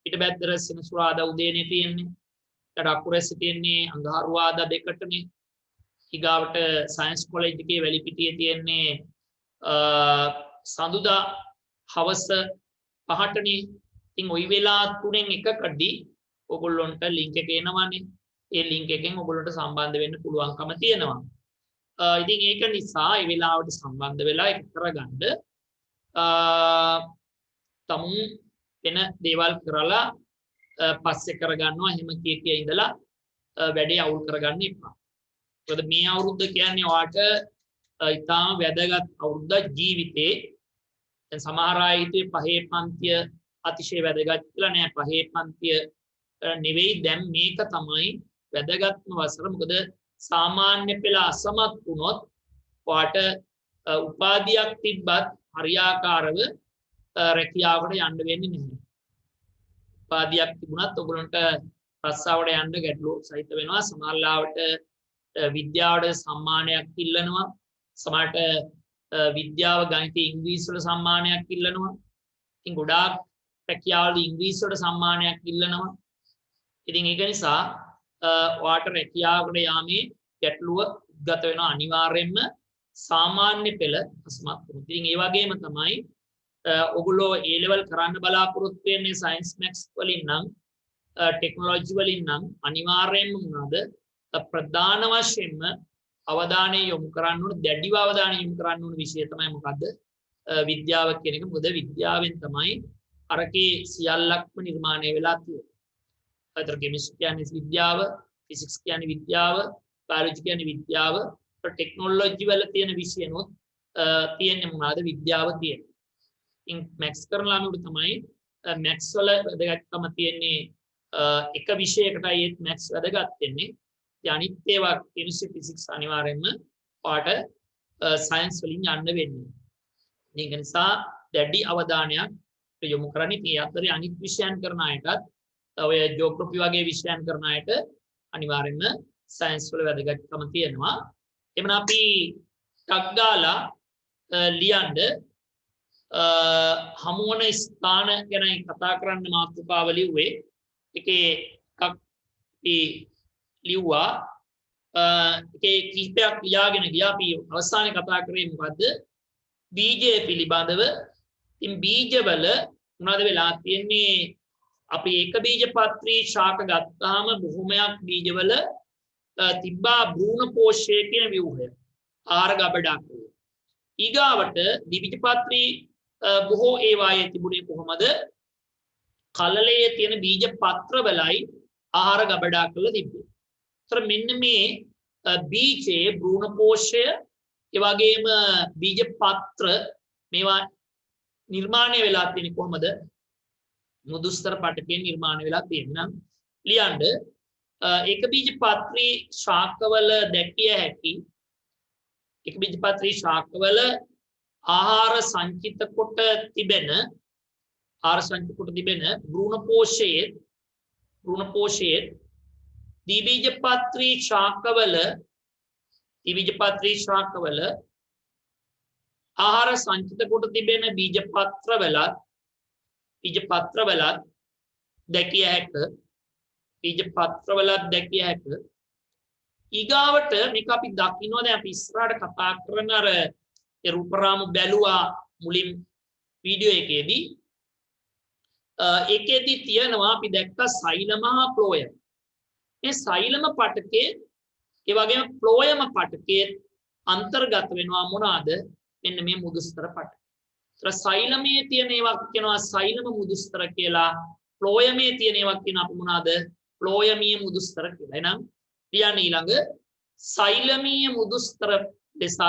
පිටබැද්දර සෙනසුරාදා උදේනේ තියෙන්නේ. ඊට අකුරැසි තියෙන්නේ අඟහරුවාදා දෙකටනේ. ඊගාවට සයන්ස් කොලෙජ් එකේ වැලිපිටියේ තියෙන්නේ සඳුදා හවස 5ටනේ. ඉතින් ওই වෙලා තුනෙන් එකකදී ඔයගොල්ලන්ට link එක එනවනේ. ඒ link එකෙන් ඔයගොල්ලන්ට සම්බන්ධ වෙන්න පුළුවන්කම තියෙනවා. ඉතින් ඒක නිසා ඒ වෙලාවට සම්බන්ධ වෙලා ඒක කරගන්න. තමුන් වෙන දේවල් කරලා පස්සේ කරගන්නවා. එහෙම කිය ඉඳලා වැඩේ අවුල් කරගන්න එපා. මොකද මේ අවුරුද්ද කියන්නේ ඔයාට ඉතාම වැදගත් අවුරුද්දක් ජීවිතේ. දැන් සමහර අය හිතුවේ පහේ පන්තිය අතිශය වැදගත් කියලා නෑ. පහේ පන්තිය නෙවෙයි දැන් මේක තමයි වැදගත්ම වසර. මොකද සාමාන්‍ය පෙළ අසමත් වුණොත් ඔයාට උපාධියක් තිබ්බත් හරියාකාරව රැකියාවට යන්න වෙන්නේ නැහැ. උපාධියක් තිබුණත් ඔයගොල්ලන්ට රස්සාවට යන්න ගැටලු සහිත වෙනවා. සමහරවිට විද්‍යාවට සම්මානයක් ඉල්ලනවා. සමහරට විද්‍යාව ගණිත ඉංග්‍රීසි වල සම්මානයක් ඉල්ලනවා. ඉතින් ගොඩාක් රැකියාවල ඉංග්‍රීසි වලට සම්මානයක් ඉල්ලනවා. ඉතින් ඒක නිසා ඔයාට රැකියාවකට යාමේ ගැටලුව උද්ගත වෙනවා අනිවාර්යයෙන්ම සාමාන්‍ය පෙළ අසමත් වුණොත්. ඉතින් ඒ වගේම තමයි ඔගොල්ලෝ A level කරන්න බලාපොරොත්තු වෙන්නේ සයන්ස් මැත්ස් වලින් නම් ටෙක්නොලොජි වලින් නම් අනිවාර්යයෙන්ම මොනවාද ප්‍රධාන වශයෙන්ම අවධානය යොමු කරන්න ඕන දැඩිව අවධානය යොමු කරන්න ඕන විෂය තමයි මොකද්ද විද්‍යාව කියන එක. මොකද විද්‍යාවෙන් තමයි අරකේ සියල්ලක්ම නිර්මාණය වෙලා තියෙන්නේ. අතර කෙමිස්ට්‍රි කියන්නේ විද්‍යාව, ෆිසික්ස් කියන්නේ විද්‍යාව, බයොලොජි කියන්නේ විද්‍යාව, ටෙක්නොලොජි වල තියෙන විෂයනොත් තියෙන්නේ මොනවාද විද්‍යාව තියෙන්නේ. ඉන් මැක්ස් කරන ළමයට තමයි මැක්ස් වල වැදගත්කම තියෙන්නේ එක විෂයකටයි ඒත් මැක්ස් වැදගත් වෙන්නේ. ඒ අනිත් ඒවා කෙමිස්ට්‍රි ෆිසික්ස් අනිවාර්යයෙන්ම පාට සයන්ස් වලින් යන්න වෙන්නේ. මේක නිසා දැඩි අවධානයක් යොමු කරන්නේ. ඒ අතරේ අනිත් විෂයන් කරන අයටත් ඔය ජියෝග්‍රැෆි වගේ විෂයන් කරන අයට අනිවාර්යයෙන්ම සයන්ස් වල වැදගත්කම තියෙනවා. එමන අපි ටක් ගාලා ලියන්න හමුවන ස්ථාන ගැන කතා කරන්න මාතෘකාව ලිව්වේ. එකේ එකක් අපි ලිව්වා එකේ කිහිපයක් ලියාගෙන ගියා. අපි අවසානයේ කතා කරේ මොකද්ද බීජය පිළිබඳව. ඉතින් බීජවල මොනවද වෙලා තියෙන්නේ අපි එක බීජපත්‍රී ශාක ගත්තාම බොහොමයක් බීජවල තිබ්බා භ්‍රූණ පෝෂය කියන ව්‍යුහය ආහාර ගබඩක්. ඊගාවට ද්විබීජපත්‍රී බොහෝ ඒවායේ තිබුණේ කොහොමද කලලයේ තියෙන බීජ පත්‍රවලයි ආහාර ගබඩක් වල තිබ්බේ. ඒතර මෙන්න මේ බීජයේ භ්‍රූණ පෝෂය ඒ වගේම බීජ පත්‍ර මේවා නිර්මාණය වෙලා තියෙන්නේ කොහොමද මුදුස්තර පටකයෙන් නිර්මාණය වෙලා තියෙනවා. ලියන්න එක බීජපත්‍රී ශාකවල දැකිය හැකි එක බීජපත්‍රී ශාකවල ආහාර සංචිත කොට තිබෙන භ්‍රූණ පෝෂයේ ද්විබීජපත්‍රී ශාකවල ආහාර සංචිත කොට තිබෙන බීජපත්‍රවලත් දැකිය හැක. ඊගාවට මේක අපි දකින්නවා දැන් අපි ඉස්සරහට කතා කරන අර ඒ රූපරාම බැලුවා මුලින් වීඩියෝ එකේදී. ඒකෙදි තියෙනවා අපි දැක්ක සෛලම හා ප්ලෝයම. මේ සෛලම පටකේ ඒ වගේම ප්ලෝයම පටකේ අන්තර්ගත වෙනවා මොනවාද මෙන්න මේ මුදුස්තර පටක. සෛලමේ තියෙන ඒවා කියනවා සෛලම මුදුස්තර කියලා. ප්ලෝයමේ තියෙන ඒවා කියන අපි මොනවාද ප්ලෝයමීය මුදුස්තර කියලා. එහෙනම් ලියන්න ඊළඟ සෛලමීය මුදුස්තර ලෙසත්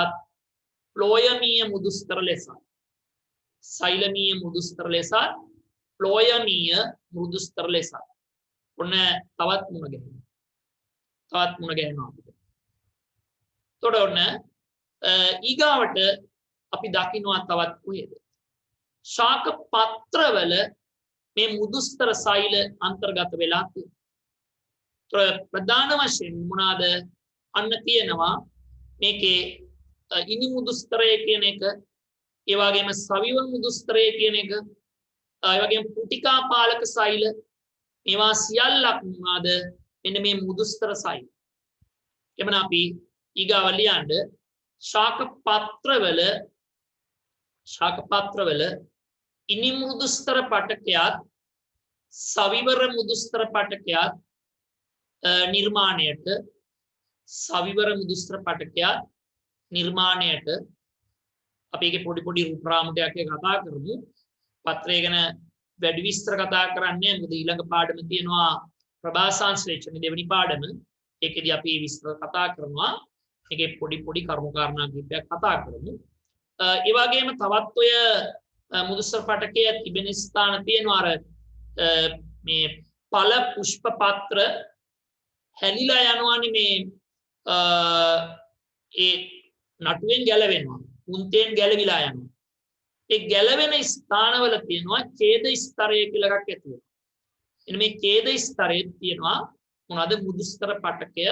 ප්ලෝයමීය මුදුස්තර ලෙසත් සෛලමීය මුදුස්තර ලෙසත් ප්ලෝයමීය මුදුස්තර ලෙසත් ඔන්න තවත් මුණ ගැහෙනවා අපිට. එතකොට ඔන්න ඊගාවට අපි දකින්නවා තවත් කොහෙද ශාක පත්‍රවල මේ මුදුස්තර සෛල අන්තර්ගත වෙලා තියෙනවා. ප්‍රධාන වශයෙන් මොනවාද අන්න තියෙනවා මේකේ ඉනි මුදුස්තරය කියන එක, ඒ වගේම සවිව මුදුස්තරය කියන එක, ඒ වගේම පුටිකා පාලක සෛල මේවා සියල්ලක් මොනවාද මෙන්න මේ මුදුස්තර සෛල. එමන අපි ඊගාව ලියන්න ශාක පත්‍රවල ඉනි මුදුස්තර පටකයක් සවිවර මුදුස්තර පටකයක් නිර්මාණයට අපි ඒකේ පොඩි රූපරාමයක් කතා කරමු. පත්‍රය ගැන වැඩි විස්තර කතා කරන්නේ මොකද ඊළඟ පාඩම තියෙනවා ප්‍රභාසංශ්ලේෂණ දෙවෙනි පාඩම. ඒකෙදී අපි විස්තර කතා කරනවා. ඒකේ පොඩි කරුණු කාරණා කිහිපයක් කතා කරමු. ඒ වගේම තවත් ඔය මුදුස්තර පටකයේ තිබෙන ස්ථාන තියෙනවා අර මේ ඵල පුෂ්ප පත්‍ර හැලිලා යනවානේ මේ ඒ නටුවෙන් ගැලවෙනවා. උන්තෙන් ගැලවිලා යනවා. ඒ ගැලවෙන ස්ථානවල තියෙනවා ඡේද ස්තරය කියලා එකක් ඇති වෙනවා. එන්න මේ ඡේද ස්තරයේ තියෙනවා මොනවාද මුදුස්තර පටකය.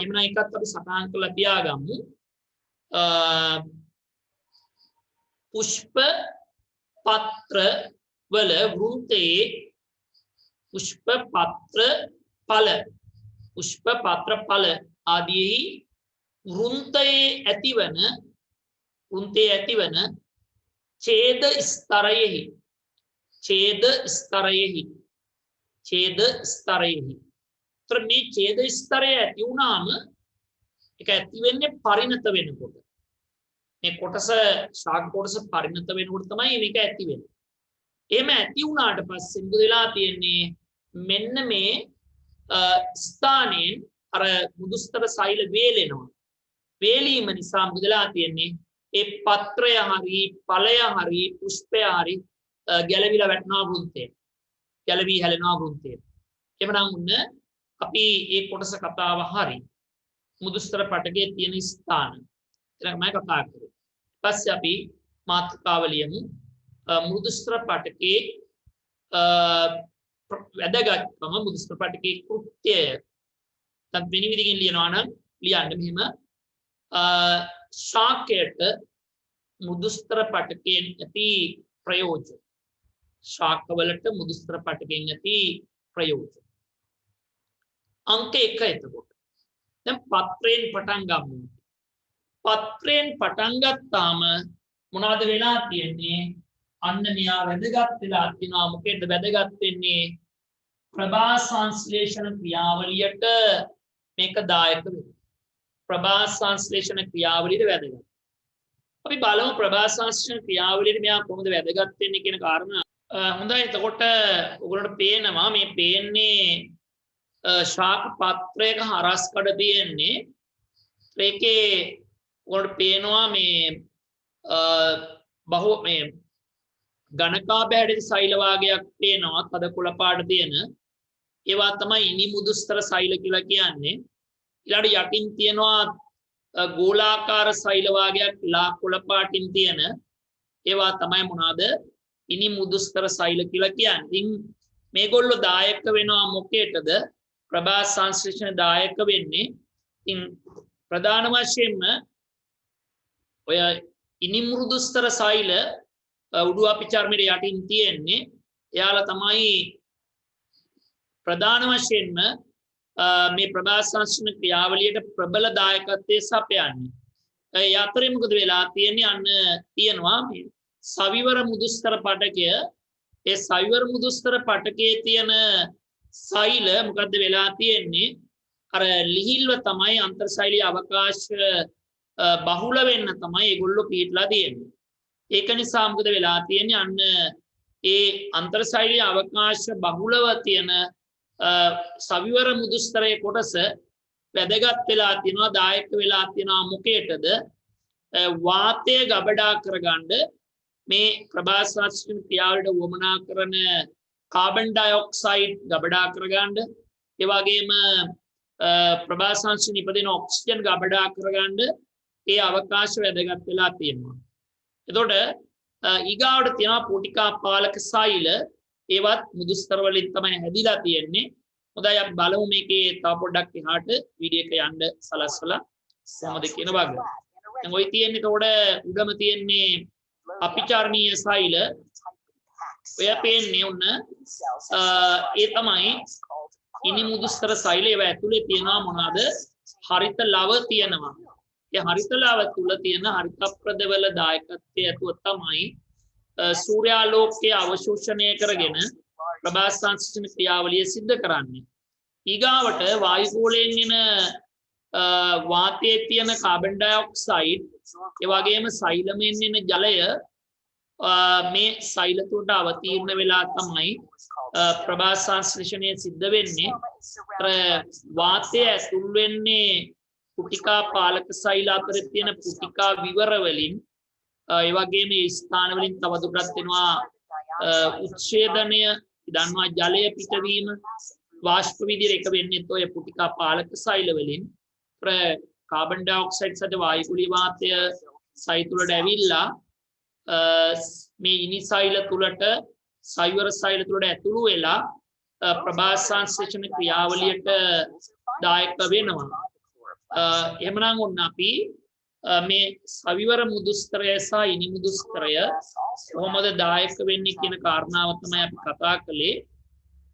එමුනා එකත් අපි සටහන් කරලා තියාගමු. පුෂ්ප පත්‍ර වල වෘන්තයේ පුෂ්ප පත්‍ර ඵල පුෂ්ප පත්‍ර ඵල ආදී වෘන්තයේ ඇතිවන ඡේද ස්තරයෙහි මේ ඡේද ස්තරය ඇති වුණාම ඒක ඇති වෙන්නේ පරිණත වෙනකොට මේ කොටස ශාක කොටස පරිණත වෙනකොට තමයි මේක ඇති වෙන්නේ. එහෙම ඇති වුණාට පස්සේ මොකද වෙලා තියෙන්නේ මෙන්න මේ ස්ථානයෙන් අර මුදුස්තර සෛල වේලෙනවා. වේලීම නිසා මොකද වෙලා තියෙන්නේ ඒ පත්‍රය හරි ඵලය හරි පුෂ්පය හරි ගැලවිලා වැටෙනවා වෘන්තේ. ගැලවි හැලෙනවා වෘන්තේ. එවනම් උන්න අපි මේ කොටස කතාව හරි මුදුස්තර පටකයේ තියෙන ස්ථාන ඊළඟ මම කතා කරේ. ඊපස්සේ අපි මාතෘකාව ලියමු. මුදුස්තර පටකයේ වැදගත්කම මුදුස්තර පටකයේ කෘත්‍යය. තත් වෙන විදිහකින් ලියනවා නම් ලියන්න මෙහෙම ශාකයට මුදුස්තර පටකයෙන් ඇති ප්‍රයෝජන. ශාකවලට මුදුස්තර පටකයෙන් ඇති ප්‍රයෝජන. අංක 1 එතකොට. දැන් පත්‍රයෙන් පටන් ගමු. පත්‍රයෙන් පටන් ගත්තාම මොනවද වෙලා තියෙන්නේ? අන්න මෙයා වැදගත් වෙලා තිනවා. මොකෙන්ද වැදගත් වෙන්නේ? ප්‍රභා සංශ්ලේෂණ ක්‍රියාවලියට මේක දායක වෙනවා. ප්‍රභා සංශ්ලේෂණ ක්‍රියාවලියට වැදගත්. අපි බලමු ප්‍රභා සංශ්ලේෂණ ක්‍රියාවලියට මෙයා කොහොමද වැදගත් වෙන්නේ කියන කාරණා. හොඳයි. එතකොට ඔයගොල්ලන්ට පේනවා මේ පේන්නේ ශාක පත්‍රයක හරස් කඩ තියෙන්නේ. ඒකේ ඔයගොල්ලන්ට පේනවා මේ මේ ගණකා බැහැඩි සෛල වාගයක් පේනවා. තද කුල පාට තියෙන ඒවා තමයි ඉනි මුදුස්තර සෛල කියලා කියන්නේ. ඊළඟ යටින් තියෙනවා ගෝලාකාර සෛල වාගයක් ලා කුල පාටින් තියෙන ඒවා තමයි මොනවාද? ඉනි මුදුස්තර සෛල කියලා කියන්නේ. ඉතින් මේගොල්ලෝ දායක වෙනවා මොකේටද? ප්‍රභා සංශ්ලේෂණ දායක වෙන්නේ. ඉතින් ප්‍රධාන වශයෙන්ම ඔය ඉනි මුදුස්තර සෛල උඩු අපි චර්මයේ යටින් තියෙන්නේ. එයාලා තමයි ප්‍රධාන වශයෙන්ම මේ ප්‍රභා සංශ්ලේෂණ ක්‍රියාවලියට ප්‍රබල දායකත්වයේ සපයන්නේ. ඒ අතරේ මොකද වෙලා තියෙන්නේ? අන්න තියෙනවා මේ සවිවර මුදුස්තර පටකය. ඒ සවිවර මුදුස්තර පටකයේ තියෙන සෛල මොකද්ද වෙලා තියෙන්නේ? අර ලිහිල්ව තමයි අන්තර්සෛලීය අවකාශ බහුල වෙන්න තමයි ඒගොල්ලෝ පිටලා තියෙන්නේ. ඒක නිසා මොකද වෙලා තියෙන්නේ? අන්න ඒ අන්තර්සෛලීය අවකාශ බහුලව තියෙන සවිවර මුදුස්තරයේ කොටස වැදගත් වෙලා තියෙනවා. දායක වෙලා තියෙනවා මොකේටද? වාතය ගබඩා කරගන්න මේ ප්‍රභා සංශ්ලේෂණ ක්‍රියාවලට වමනා කරන කාබන් ඩයොක්සයිඩ් ගබඩා කරගන්න. ඒ වගේම ප්‍රභා සංශ්ලේෂණ ඉපදෙන ඔක්සිජන් ගබඩා කරගන්න ඒ අවකාශ වැදගත් වෙලා තියෙනවා. එතකොට ඊගාවට තියෙනවා පුටිකා පාලක සෛල. ඒවත් මුදුස්තර වලින් තමයි හැදිලා තියෙන්නේ. හොඳයි අපි බලමු මේකේ තව පොඩ්ඩක් එහාට වීඩියෝ එක යන්න සලස්වලා කොහොමද කියන වගේ. දැන් ඔය තියෙන්නේ එතකොට උඩම තියෙන්නේ අපිචාරණීය සෛල. ඔය පේන්නේ උන්න ඒ තමයි ඉනි මුදුස්තර සෛල. ඒවා ඇතුලේ තියෙනවා මොනවාද? හරිත ලව තියෙනවා. ඒ හරිත ලව තුල තියෙන හරිත ප්‍රදවල දායකත්වයේ ඇතුව තමයි සූර්යාලෝකයේ අවශෝෂණය කරගෙන ප්‍රභා සංශ්ලේෂණ ක්‍රියාවලිය සිද්ධ කරන්නේ. ඊගාවට වායුගෝලයෙන් එන වාතයේ තියෙන කාබන් ඩයොක්සයිඩ් ඒ වගේම සෛලමෙන් එන ජලය මේ සෛල තුලට අවතීර්ණ වෙලා තමයි ප්‍රභා සංශ්ලේෂණය සිද්ධ වෙන්නේ. වාතය ඇතුල් වෙන්නේ පුටිකා පාලක සෛල අතර තියෙන පුටිකා විවර වලින්. ඒ වගේම මේ ස්ථාන වලින් තවදුරටත් වෙනවා උච්ඡේදනය. දන්නවා ජලය පිටවීම වාෂ්ප විදිහට එක වෙන්නේ ඔය පුටිකා පාලක සෛල වලින්. කාබන් ඩයොක්සයිඩ් සහිත වායුගෝලීය වාතය සෛල තුලට ඇවිල්ලා මේ ඉනි සෛල තුලට සෛවර සෛල තුලට ඇතුළු වෙලා ප්‍රභා සංශ්ලේෂණ ක්‍රියාවලියට දායක වෙනවා. එහෙමනම් ඔන්න අපි මේ සවිවර මුදුස්තරය සහ ඉනි මුදුස්තරය කොහොමද දායක වෙන්නේ කියන කාරණාව තමයි අපි කතා කළේ.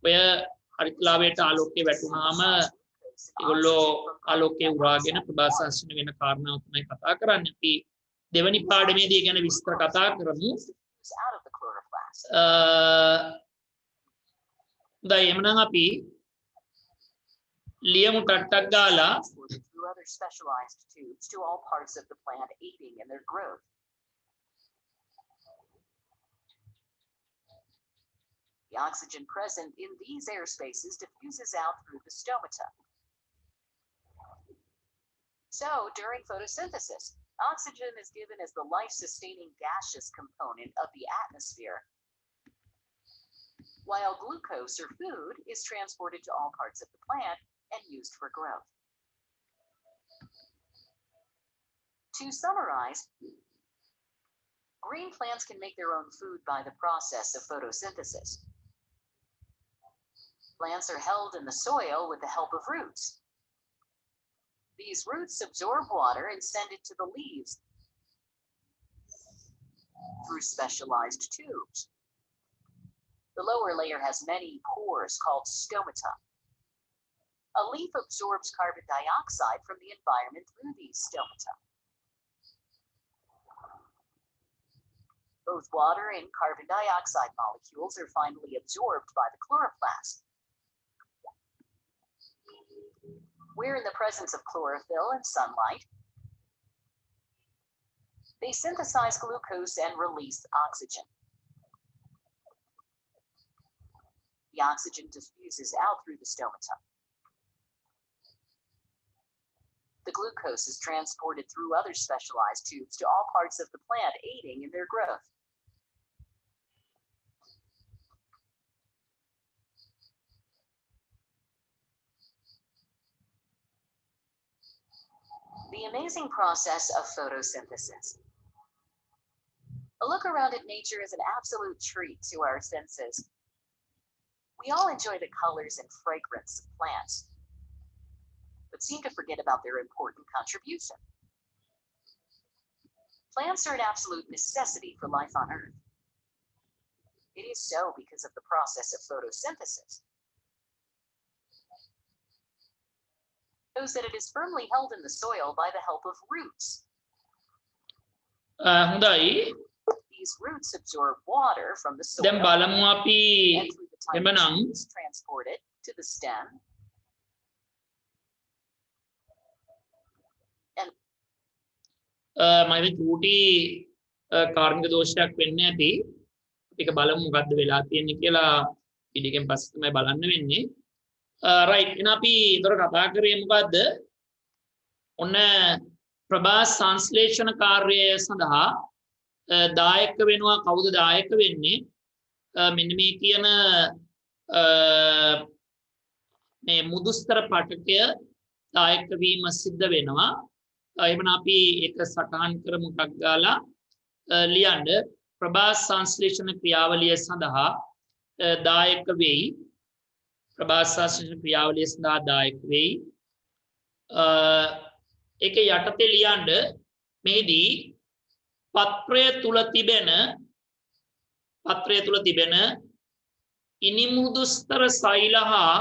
ඔය හරිතලාවයට ආලෝකය වැටුනහම ඒගොල්ලෝ ආලෝකය උරාගෙන ප්‍රභාසංශ්ලේෂණ වෙන කාරණාව තමයි කතා කරන්නේ. අපි දෙවනි පාඩමේදී ගැන විස්තර කතා කරමු. දැන් එමනම් අපි ලියමු ටට්ටක් ගාලා other specialized tubes to all parts of the plant, aiding in their growth. The oxygen present in these air spaces diffuses out through the stomata. So, during photosynthesis, oxygen is given as the life-sustaining gaseous component of the atmosphere, while glucose or food is transported to all parts of the plant and used for growth. To summarize, green plants can make their own food by the process of photosynthesis. Plants are held in the soil with the help of roots. These roots absorb water and send it to the leaves through specialized tubes. The lower layer has many pores called stomata. A leaf absorbs carbon dioxide from the environment through these stomata. Both water and carbon dioxide molecules are finally absorbed by the chloroplast, where in the presence of chlorophyll and sunlight, they synthesize glucose and release oxygen. The oxygen diffuses out through the stomata. The glucose is transported through other specialized tubes to all parts of the plant, aiding in their growth. The amazing process of photosynthesis. A look around at nature is an absolute treat to our senses. We all enjoy the colors and fragrance of plants, but seem to forget about their important contribution. Plants are an absolute necessity for life on Earth. It is so because of the process of photosynthesis. Shows that it is firmly held in the soil by the help of roots. හොඳයි. These roots absorb water from the soil. දැන් බලමු අපි and through the tiny එමනම් tubes transported to the stem. මම චූටි කාර්මික දෝෂයක් වෙන්න ඇති. ඒක බලමු මොකද්ද වෙලා තියෙන්නේ කියලා ඊටකෙන් පස්සේ තමයි බලන්න වෙන්නේ. රයිට් එහෙනම් අපි ඒතර කතා කරේ මොකද්ද? ඔන්න ප්‍රභා සංශ්ලේෂණ කාර්යය සඳහා දායක වෙනවා කවුද දායක වෙන්නේ? මෙන්න මේ කියන මේ මුදුස්තර පටකය දායක වීම සිද්ධ වෙනවා. එහෙනම් අපි ඒක සටහන් කරමු ටක් ගාලා ලියන්න ප්‍රභා සංශ්ලේෂණ ක්‍රියාවලිය සඳහා දායක වෙයි. ප්‍රභා සංශ්ලේෂණ ක්‍රියාවලිය සඳහා දායක වෙයි. ඒක යටතේ ලියන්න මෙහිදී පත්‍රය තුල තිබෙන ඉනිමුදුස්තර සෛල හා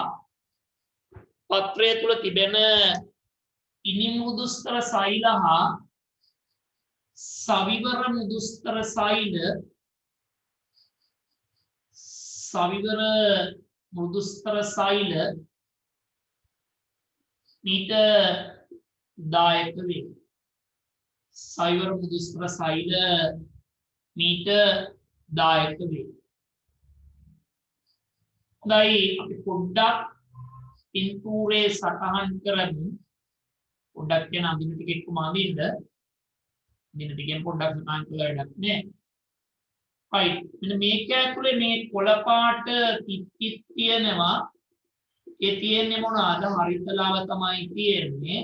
පත්‍රය තුල තිබෙන ඉනිමුදුස්තර සෛල හා සවිවර මුදුස්තර සෛල මීට දායක වේ. සවිවර මුදුස්තර සෛල මීට දායක වේ. හොඳයි අපි පොඩ්ඩක් පින්තූරේ සටහන් කරමු. පොඩ්ඩක් කියන අඳින ටික එක්කම අඳින්න. අඳින ටිකෙන් පොඩ්ඩක් සටහන් කරලා වැඩක් නෑ. right මෙන්න මේක ඇතුලේ මේ කොළ පාට තිත්තිත් තියෙනවා. ඒ තියෙන්නේ මොනවාද? හරිතලාව තමයි තියෙන්නේ.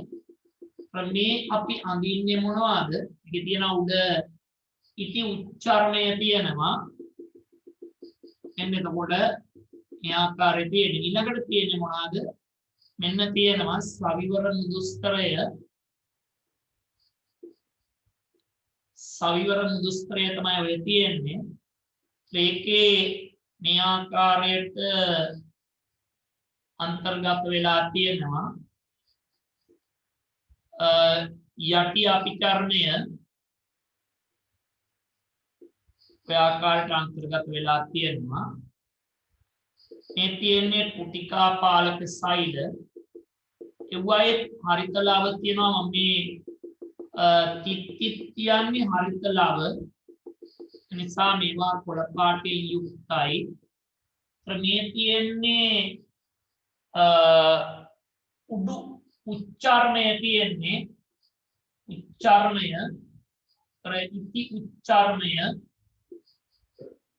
මේ අපි අඳින්නේ මොනවද? මේකේ තියෙන උඩ ඉති උච්චාරණය තියෙනවා. එන්න එතකොට මේ ආකාරයේ තියෙන ඊළඟට තියෙන්නේ මොනවාද? මෙන්න තියෙනවා සවිවර මුදුස්තරය. සවිවර මුදුස්තරය තමයි ඔය තියෙන්නේ. ඒකේ මේ ආකාරයට අන්තර්ගත වෙලා තියෙනවා යටි අභිකරණය ඔය ආකාරයට අන්තර්ගත වෙලා තියෙනවා. මේ තියෙන්නේ පුටිකා පාලක සෛල. ඒවයේ හරිත ලව තියෙනවා. මම මේ තිත් කියන්නේ හරිත ලව. නිසා මේවා කොළ පාටයෙන් යුක්තයි. මේ තියෙන්නේ උඩු උච්චාරණය තියෙන්නේ උච්චාරණය ඉති උච්චාරණය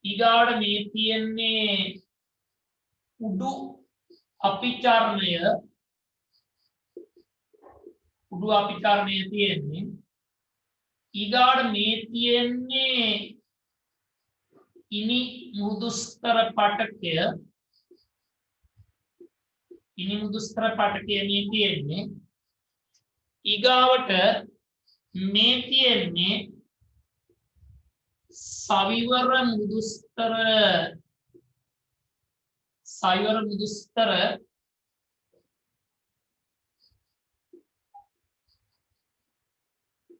ඊගාට මේ තියෙන්නේ උඩු අපිචාරණය තියෙන්නේ ඊගාට මේ තියෙන්නේ ඉනි මෘදුස්තර පටකය මේ තියෙන්නේ ඊගාවට මේ තියෙන්නේ සවිවර මෘදුස්තර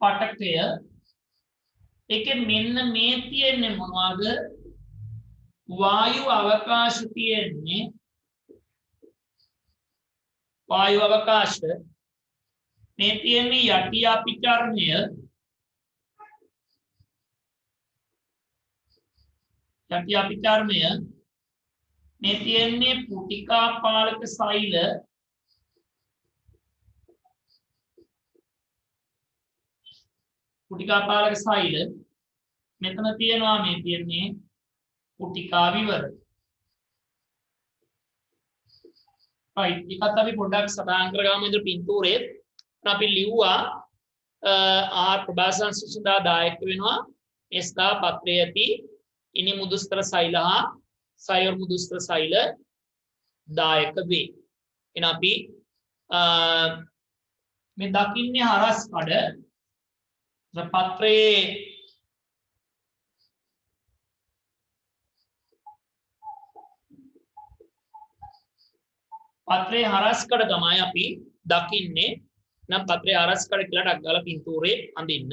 පටකය. ඒකේ මෙන්න මේ තියෙන්නේ මොනවද? වායු අවකාශ තියෙන්නේ. වායු අවකාශ මේ තියෙන්නේ යටි අපිචාරණය මේ තියෙන්නේ පුටිකා පාලක සෛල මෙතන තියෙනවා මේ තියෙන්නේ පුටිකා විවර. right එකත් අපි පොඩ්ඩක් සටහන් කරගමු. ඉතින් පින්තූරේ අපි ලිව්වා ආර් ප්‍රභාසන් සුසුදා දායක වෙනවා මේ ස්ථා පත්‍රයේ ඇති ඉනි මුදුස්තර සෛල හා සයවර මුදුස්තර සෛල දායක වේ. එන අපි මේ දකින්නේ හරස් කඩ පත්‍රයේ හරස්කඩ තමයි අපි දකින්නේ. නම් පත්‍රයේ හරස්කඩ කියලා ටක් ගාලා පින්තූරේ අඳින්න.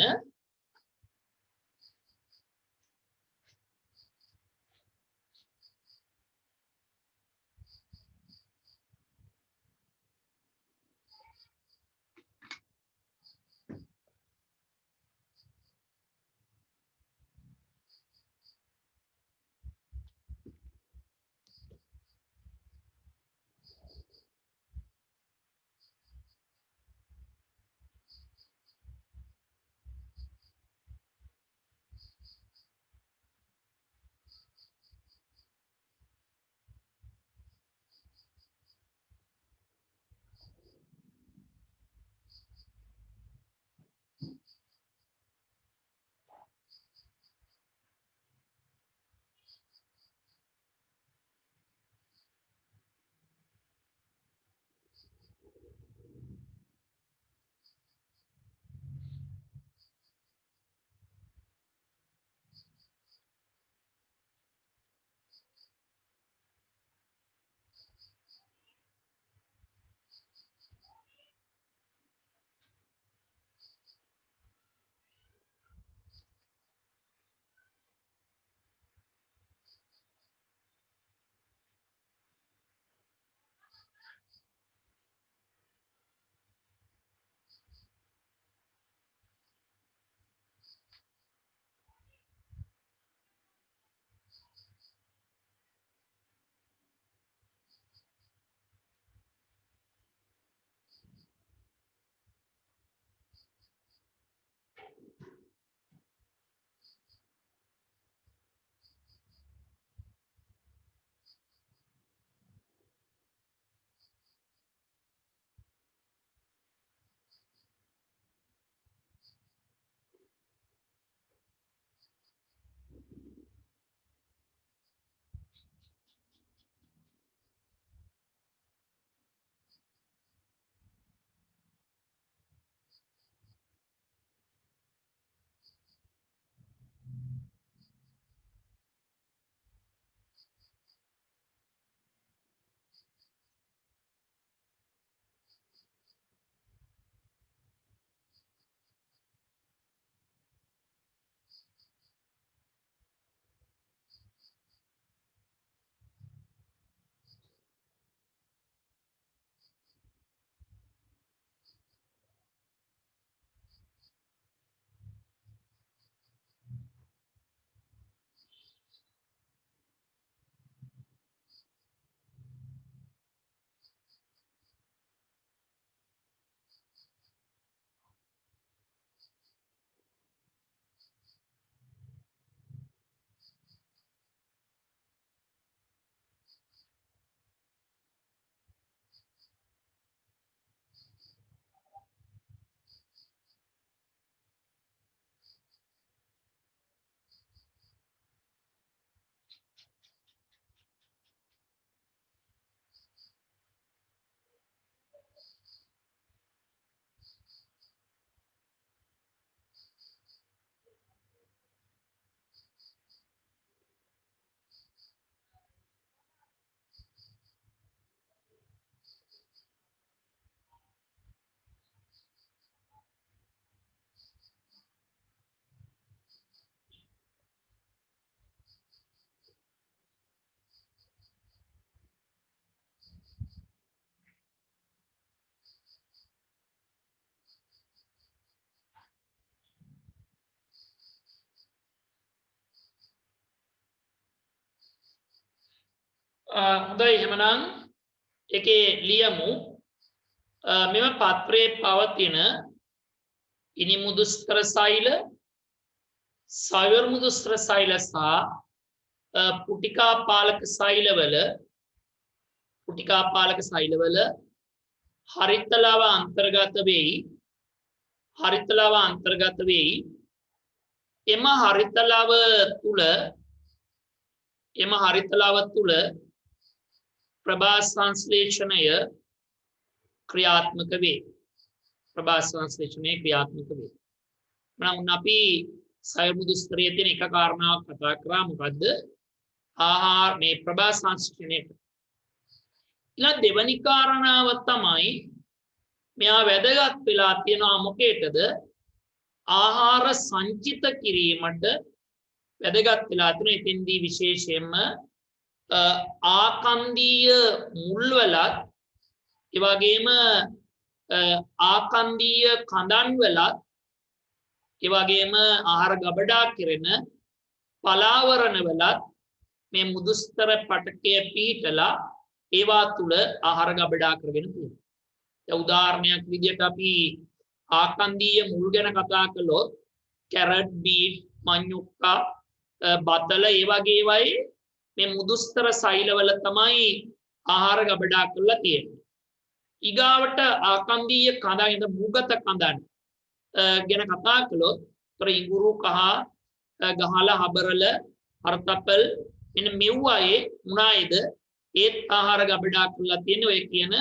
හොඳයි එහෙමනම් එකේ ලියමු මෙම පත්‍රයේ පවතින ඉනිමුදුස්තර සෛල සයුර්මුදුස්තර සෛල සහ පුටිකාපාලක සෛලවල හරිත ලව අන්තර්ගත වෙයි එම හරිත ලව තුල ප්‍රභා සංශ්ලේෂණය ක්‍රියාත්මක වේ. මම අපි සයුර්මුදුස්තරයේ තියෙන එක කාරණාවක් කතා කරා මොකද්ද? ආහාර මේ ප්‍රභා සංශ්ලේෂණය. ඊළඟ දෙවැනි කාරණාව තමයි මෙයා වැදගත් වෙලා තියෙනවා මොකේද? ආහාර සංචිත කිරීමට වැදගත් වෙලා තියෙන එතෙන්දී විශේෂයෙන්ම ආකන්දීය මුල්වලත් ඒ වගේම ආකන්දීය කඳන් වලත් ඒ වගේම ආහාර ගබඩා කෙරෙන පලාවරණ වලත් මේ මුදුස්තර පටකය පිහිටලා ඒවා තුල ආහාර ගබඩා කරගෙන තියෙනවා. දැන් උදාහරණයක් විදිහට අපි ආකන්දීය මුල් ගැන කතා කළොත් කැරට්, බීට්, මඤ්ඤොක්කා, බතල ඒ වගේ ඒවායි මේ මුදුස්තර සෛලවල තමයි ආහාර ගබඩා කරලා තියෙන්නේ. ඊගාවට ආකන්දීය කඳන් මුගත කඳන් ගැන කතා කළොත් ඉඟුරු කහ, ගහල, හබරල, හර්තපල් මෙන්න මෙව්වායේ මොනයිද ඒත් ආහාර ගබඩා කරලා තියෙන්නේ ඔය කියන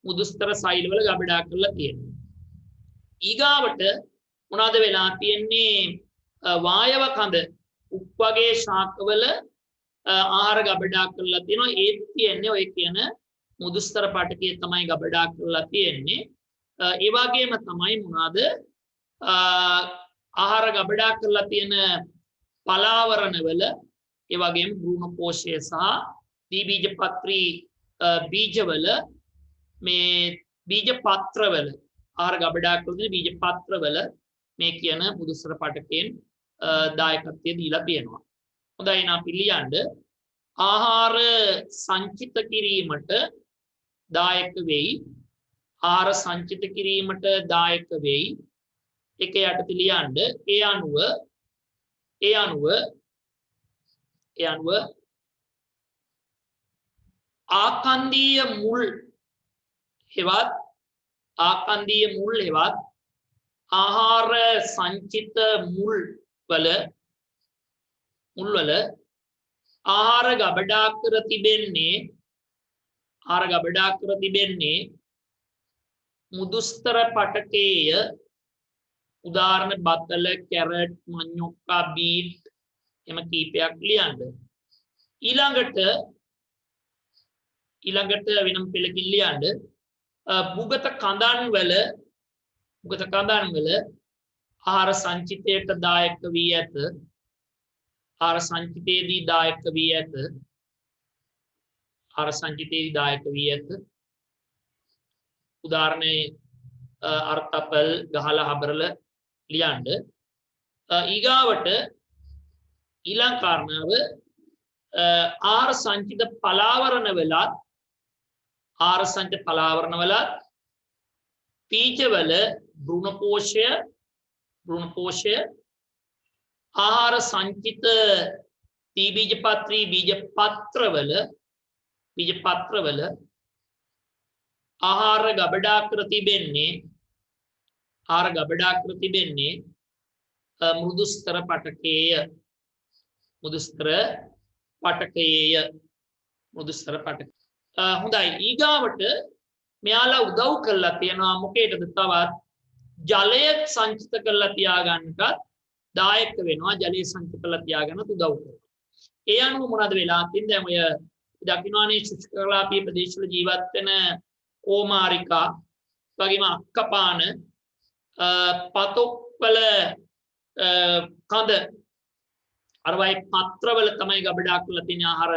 මුදුස්තර සෛලවල ගබඩා කරලා තියෙන්නේ. ඊගාවට මොනවාද වෙලා තියෙන්නේ? වායව කඳ උක් වගේ ශාකවල ආහාර ගබඩා කරලා තියෙනවා. ඒත් කියන්නේ ඔය කියන මුදුස්තර පටකයේ තමයි ගබඩා කරලා තියෙන්නේ. ඒ වගේම තමයි මොනවාද ආහාර ගබඩා කරලා තියෙන පලාවරණවල ඒ වගේම භ්‍රූණ පෝෂය සහ ද්විබීජපත්‍රී බීජවල මේ බීජ පත්‍රවල ආහාර ගබඩා කරන බීජ පත්‍රවල මේ කියන මුදුස්තර පටකයෙන් දායකත්වය දීලා තියෙනවා. හොඳයි නා පිළියන්න ආහාර සංචිත කිරීමට දායක වෙයි. ආහාර සංචිත කිරීමට දායක වෙයි. එක යටතේ ලියන්න ඒ අනුව ආකන්දීය මුල් හෙවත් ආහාර සංචිත මුල් වල ආහාර ගබඩා කර තිබෙන්නේ මුදුස්තර පටකේය. උදාහරණ බතල, කැරට්, මඤ්ඤොක්කා, බීට් එම කීපයක් ලියන්න. ඊළඟට වෙනම පෙළකින් ලියන්න මුගත කඳන් වල ආහාර සංචිතයට දායක වී ඇත. ආහාර සංචිතයේදී දායක වී ඇත. උදාහරණේ අර්ථපල්, ගහල, හබරල ලියන්න. ඊගාවට ඊළඟ කාරණාව ආහාර සංචිත පලාවරණ වලත් බීජවල භ්‍රූණ පෝෂය ආහාර සංචිත ද්විබීජපත්‍රී බීජ පත්‍රවල ආහාර ගබඩා කර තිබෙන්නේ මුදුස්තර පටකේය. හොඳයි ඊගාවට මෙයාලා උදව් කරලා තියෙනවා මොකේද? තවත් ජලය සංචිත කරලා තියාගන්නටත් දායක වෙනවා. ජලය සංචිත කරලා තියාගන්නත් උදව් කරනවා. ඒ අනුව මොනවද වෙලා තින්නේ? දැන් ඔය දකින්නවානේ ශුෂ්කලාපී ප්‍රදේශවල ජීවත් වෙන ඕමාරිකා වගේම අක්කපාන පතොක්වල කඳ අර වයි පත්‍රවල තමයි ගබඩා කරලා තියෙන ආහාර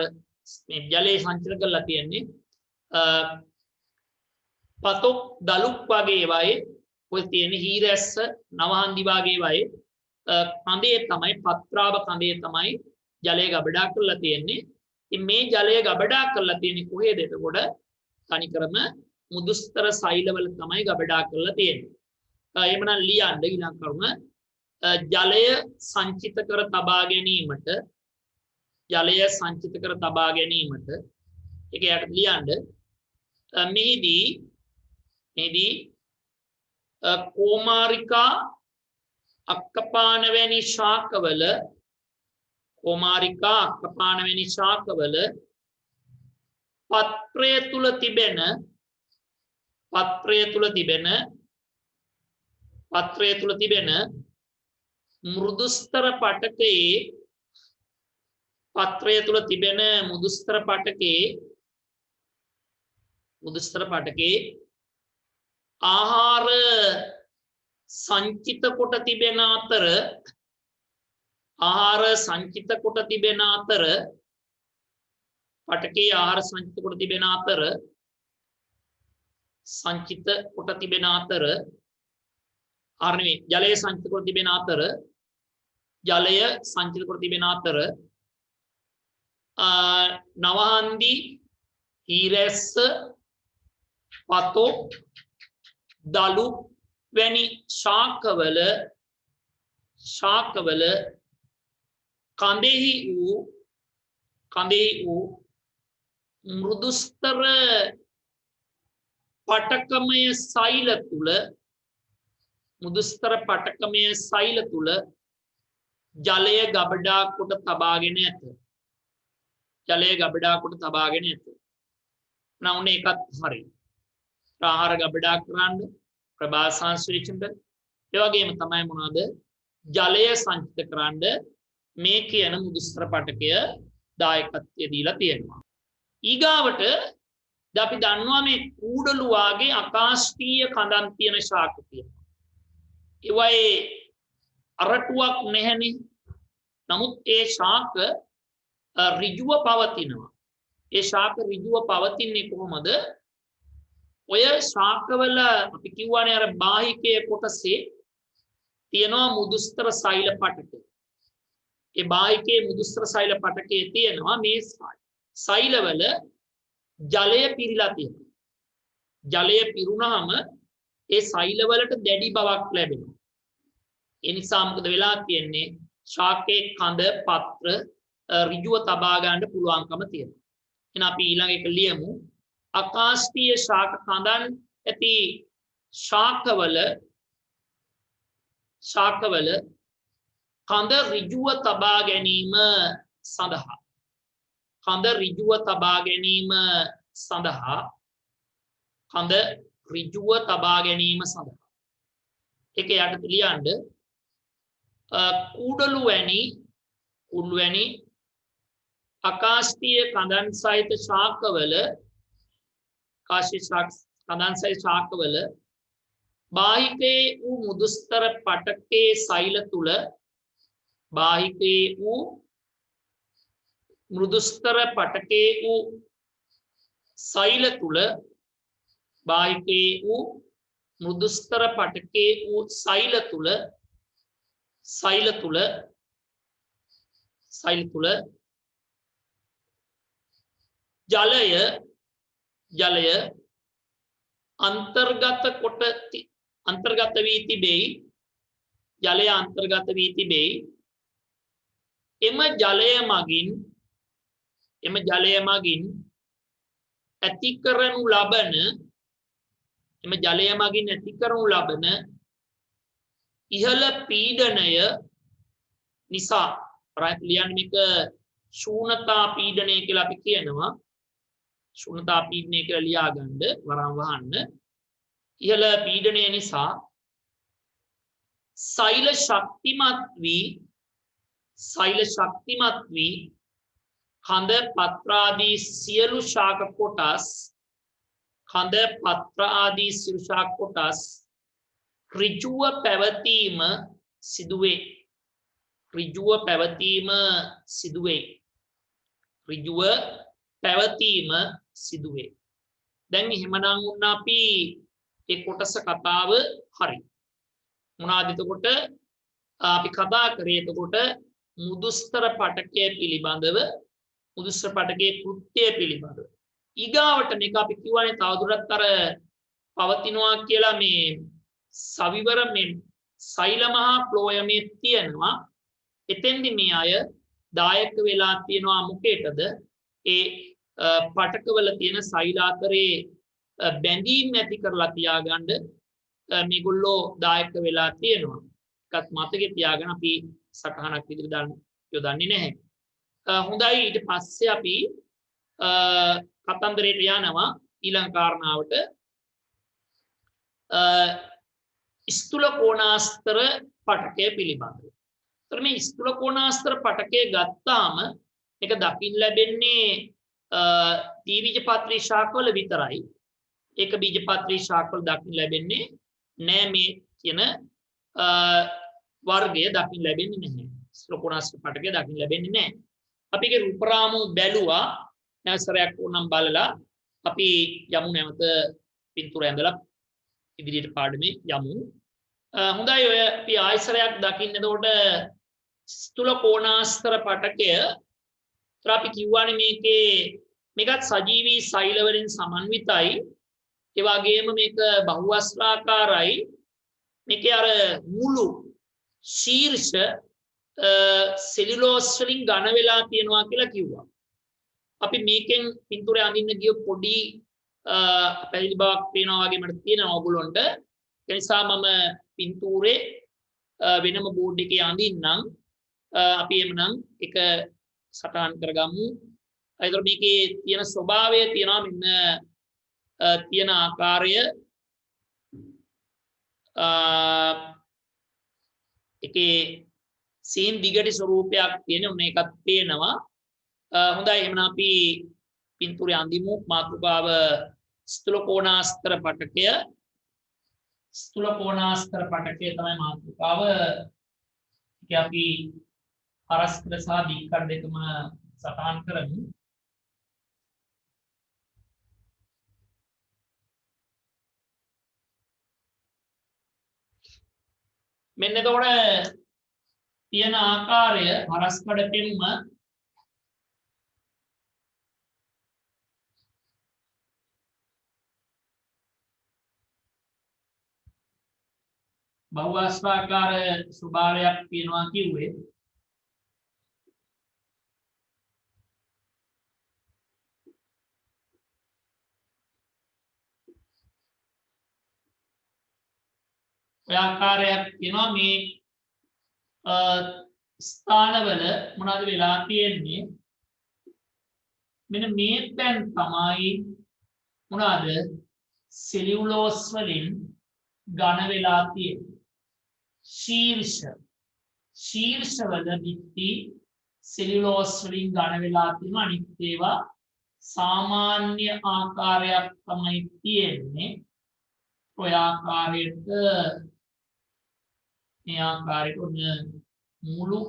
මේ ජලයේ සංචිත කරලා තියෙන්නේ. පතොක් දලුක් වගේ ඒවායේ ඔය තියෙන හීරැස්ස නවහන්දි වගේ ඒවායේ කඳේ තමයි පත්‍රාව කඳේ තමයි ජලය ගබඩා කරලා තියෙන්නේ. ඉතින් මේ ජලය ගබඩා කරලා තියෙන්නේ කොහෙද? එතකොට තනිකරම මුදුස්තර සෛලවල තමයි ගබඩා කරලා තියෙන්නේ. එහෙමනම් ලියන්න ඊළඟ කරුණ ජලය සංචිත කර තබා ගැනීමට ඒක යට ලියන්න මෙහිදී කෝමාරිකා අක්කපාන වැනි ශාකවල පත්‍රය තුල තිබෙන මෘදුස්තර පටකේ ආහාර සංචිත කොට තිබෙන අතර ජලය සංචිත කොට තිබෙන අතර නවහන්දි හීරැස්ස පතෝ දලු වැනි ශාකවල කඳෙහි වූ මෘදුස්තර පටකමය සෛල තුල ජලය ගබඩා කොට තබාගෙන ඇත. නවුන එකත් හරි. ආහාර ගබඩා කරන්න ප්‍රභා සංශ්ලේෂණයට ඒ වගේම තමයි මොනවාද ජලය සංචිත කරන්න මේ කියන මුදුස්තර පටකය දායකත්වය දීලා තියෙනවා. ඊගාවට අපි දන්නවා මේ කූඩලු වාගේ අකාෂ්ඨීය කඳන් තියෙන ශාක තියෙනවා. ඒවයේ අරටුවක් නැහැනේ. නමුත් ඒ ශාක ඍජුව පවතිනවා. ඒ ශාක ඍජුව පවතින්නේ කොහොමද? ඔය ශාකවල අපි කියවනේ අර බාහිකයේ කොටසේ තියෙනවා මුදුස්තර සෛල පටක. ඒ බාහිකයේ මුදුස්තර සෛල පටකයේ තියෙනවා මේ සෛලවල ජලය පිරීලා තියෙනවා. ජලය පිරුණාම ඒ සෛලවලට දැඩි බවක් ලැබෙනවා. ඒ නිසා මොකද වෙලා තියෙන්නේ? ශාකයේ කඳ පත්‍ර ඍජුව තබා ගන්න පුළුවන්කම තියෙනවා. එහෙනම් අපි ඊළඟ එක ලියමු. අකාෂ්ඨීය ශාක කඳන් ඇති ශාකවල කඳ ඍජුව තබා ගැනීම සඳහා ඒක යට ලියන්න කුඩලු වැනි අකාෂ්ඨීය කඳන් සහිත ශාකවල බාහිකේ වූ මුදුස්තර පටකේ සෛල තුල ජලය අන්තර්ගත වී තිබෙයි. එම ජලය මගින් ඇති කරනු ලබන ඉහළ පීඩනය නිසා ලියන්න මේක ශූන්‍යතා පීඩනය කියලා අපි කියනවා. ශූන්‍යතා පීඩනය කියලා ලියා ගන්න වරම් වහන්න. ඉහළ පීඩනය නිසා සෛල ශක්තිමත් වී කඳ පත්‍ර ආදී සියලු ශාක කොටස් ඍජුව පැවතීම සිදුවේ. දැන් එහෙමනම් වුණ අපි ඒ කොටස කතාව හරි. මොනවාද එතකොට අපි කතා කරේ? එතකොට මුදුස්තර පටකය පිළිබඳව උදුස්ස පටකයේ කෘත්‍යය පිළිබඳව. ඊගාවට මේක අපි කියවනේ තවදුරටත් අර පවතිනවා කියලා මේ සවිවර මේ සෛල මහා ප්ලෝයමේ තියෙනවා. එතෙන්දි මේ අය දායක වෙලා තියෙනවා මොකේටද? ඒ පටකවල තියෙන සෛලාතරේ බැඳීම් ඇති කරලා තියාගන්න මේගොල්ලෝ දායක වෙලා තියෙනවා. එකත් මතකේ තියාගෙන අපි සටහනක් විදිහට දාන්න යොදන්නේ නැහැ. හොඳයි ඊට පස්සේ අපි කතන්දරයට යනවා ඊළඟ කාරණාවට. ස්තුල කෝණාස්තර පටකය පිළිබඳව. ඒතර මේ ස්තුල කෝණාස්තර පටකය ගත්තාම ඒක දකින්න ලැබෙන්නේ ද්විබීජපත්‍රී ශාකවල විතරයි. ඒක බීජපත්‍රී ශාකවල දකින්න ලැබෙන්නේ නෑ මේ කියන වර්ගය දකින්න ලැබෙන්නේ නැහැ. ස්තුල කෝණාස්තර පටකය දකින්න ලැබෙන්නේ නැහැ. අපි ඒකේ රූපරාමු බැලුවා. නැවසරයක් ඕනම් බලලා අපි යමු නැවත පින්තූර ඇඳලා ඉදිරියට පාඩමේ යමු. හොඳයි ඔය අපි ආයසරයක් දකින්න. එතකොට ස්තුල කෝණාස්තර පටකය අපි කියවනේ මේකත් සජීවී සෛල වලින් සමන්විතයි. ඒ වගේම මේක බහුවස්ත්‍රාකාරයි. මේකේ අර මුළු ශීර්ෂ සෙලියුලෝස් වලින් ඝන වෙලා තියෙනවා කියලා කිව්වා. අපි මේකෙන් පින්තූරය අඳින්න ගිය පොඩි පැහැදිලි බවක් පේනවා වගේ මට තියෙනවා ඔයගොල්ලන්ට. ඒ නිසා මම පින්තූරේ වෙනම බෝඩ් එකේ අඳින්නම්. අපි එමනම් එක සටහන් කරගමු. ඒතර මේකේ තියෙන ස්වභාවය තියෙනවා මෙන්න තියෙන ආකාරය එකේ සීන් දිගටි ස්වරූපයක් තියෙන උන එකක් පේනවා. හොඳයි එහෙනම් අපි පින්තූරය අඳිමු. මාතෘකාව ස්තුල කෝණාස්තර පටකය. ස්තුල කෝණාස්තර පටකය තමයි මාතෘකාව. ඒක අපි පරස්පර සහ දික්කඩ දෙකම සටහන් කරමු. මෙන්න එතකොට තියෙන ආකාරය පරස්පර පෙනුම බහුවස්ත්‍රාකාර ස්වභාවයක් තියෙනවා කිව්වේ. ඔය ආකාරයක් තියෙනවා. මේ ස්ථානවල මොනවද වෙලා තියෙන්නේ? මෙන්න මේ තැන් තමයි මොනවද සෙලියුලෝස් වලින් ඝන වෙලා තියෙන්නේ. ශීර්ෂවල බිත්ති සෙලියුලෝස් වලින් ඝන වෙලා තියෙනවා. අනිත් ඒවා සාමාන්‍ය ආකාරයක් තමයි තියෙන්නේ. ඔය ආකාරයට මේ ආකාරයට මුළු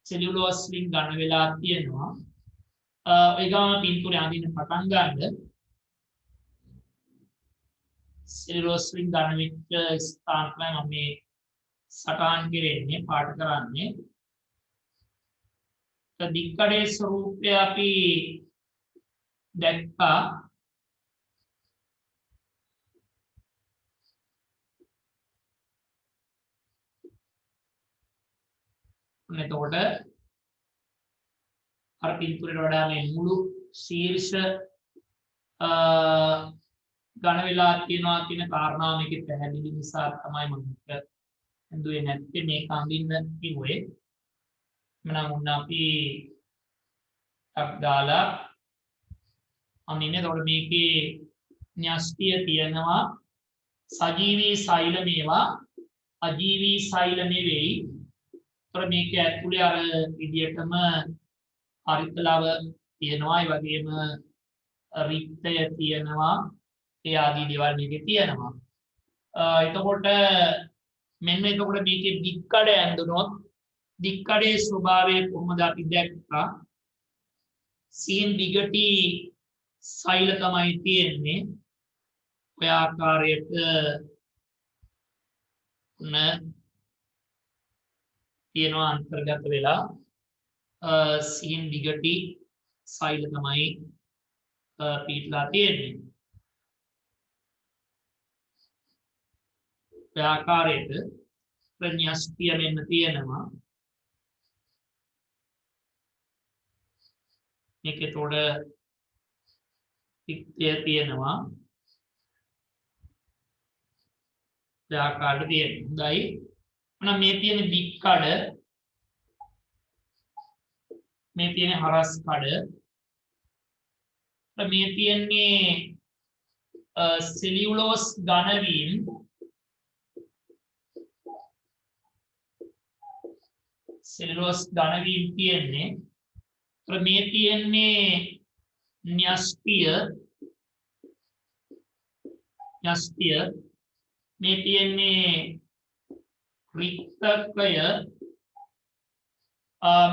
සෙලියුලෝස් වලින් ඝන වෙලා තියෙනවා. ඒ ගාම පින්තූරය අඳින්න පටන් ගන්න. සෙලියුලෝස් වලින් ඝන වෙච්ච ස්ථාන තමයි මම මේ සටහන් කරන්නේ පාට කරන්නේ. දික්කඩේ ස්වරූපය අපි දැක්කා. එතකොට අර පින්තූරයට වඩා මේ මුළු ශීර්ෂ ඝන වෙලා තියෙනවා කියන කාරණාව මේකේ පැහැදිලි නිසා තමයි මම හඳුවේ නැත්තේ මේක අඳින්න කිව්වේ. මනම් උන්න අපි ටක් දාලා අඳින්නේ. එතකොට මේකේ න්‍යෂ්ටිය තියෙනවා. සජීවී සෛල මේවා අජීවී සෛල නෙවෙයි. ඒතර මේක ඇතුලේ අර විදියටම හරිතලව තියෙනවා. ඒ වගේම රික්තය තියෙනවා. ඒ ආදී දේවල් මේකේ තියෙනවා. එතකොට මෙන්න එතකොට මේකේ දික්කඩ ඇඳුනොත් දික්කඩේ ස්වභාවය කොහොමද අපි දැක්කා. සීන් දිගටි සෛල තමයි තියෙන්නේ. ඔය ආකාරයට තියෙනවා අන්තර්ගත වෙලා සිහින් දිගටි සෛල තමයි පිටලා තියෙන්නේ. ඒ ආකාරයට ප්‍රඥාස්තිය මෙන්න තියෙනවා. මේකේ තොඩ පිටය තියෙනවා. ඒ ආකාරයට තියෙනවා. හොඳයි. එහෙනම් මේ තියෙන දික් කඩ, මේ තියෙන හරස් කඩ, මේ තියෙන්නේ සෙලියුලෝස් ඝනවීම්, සෙලියුලෝස් ඝනවීම් තියෙන්නේ. මේ තියෙන්නේ න්‍යෂ්ටිය, මේ තියෙන්නේ රික්තකය,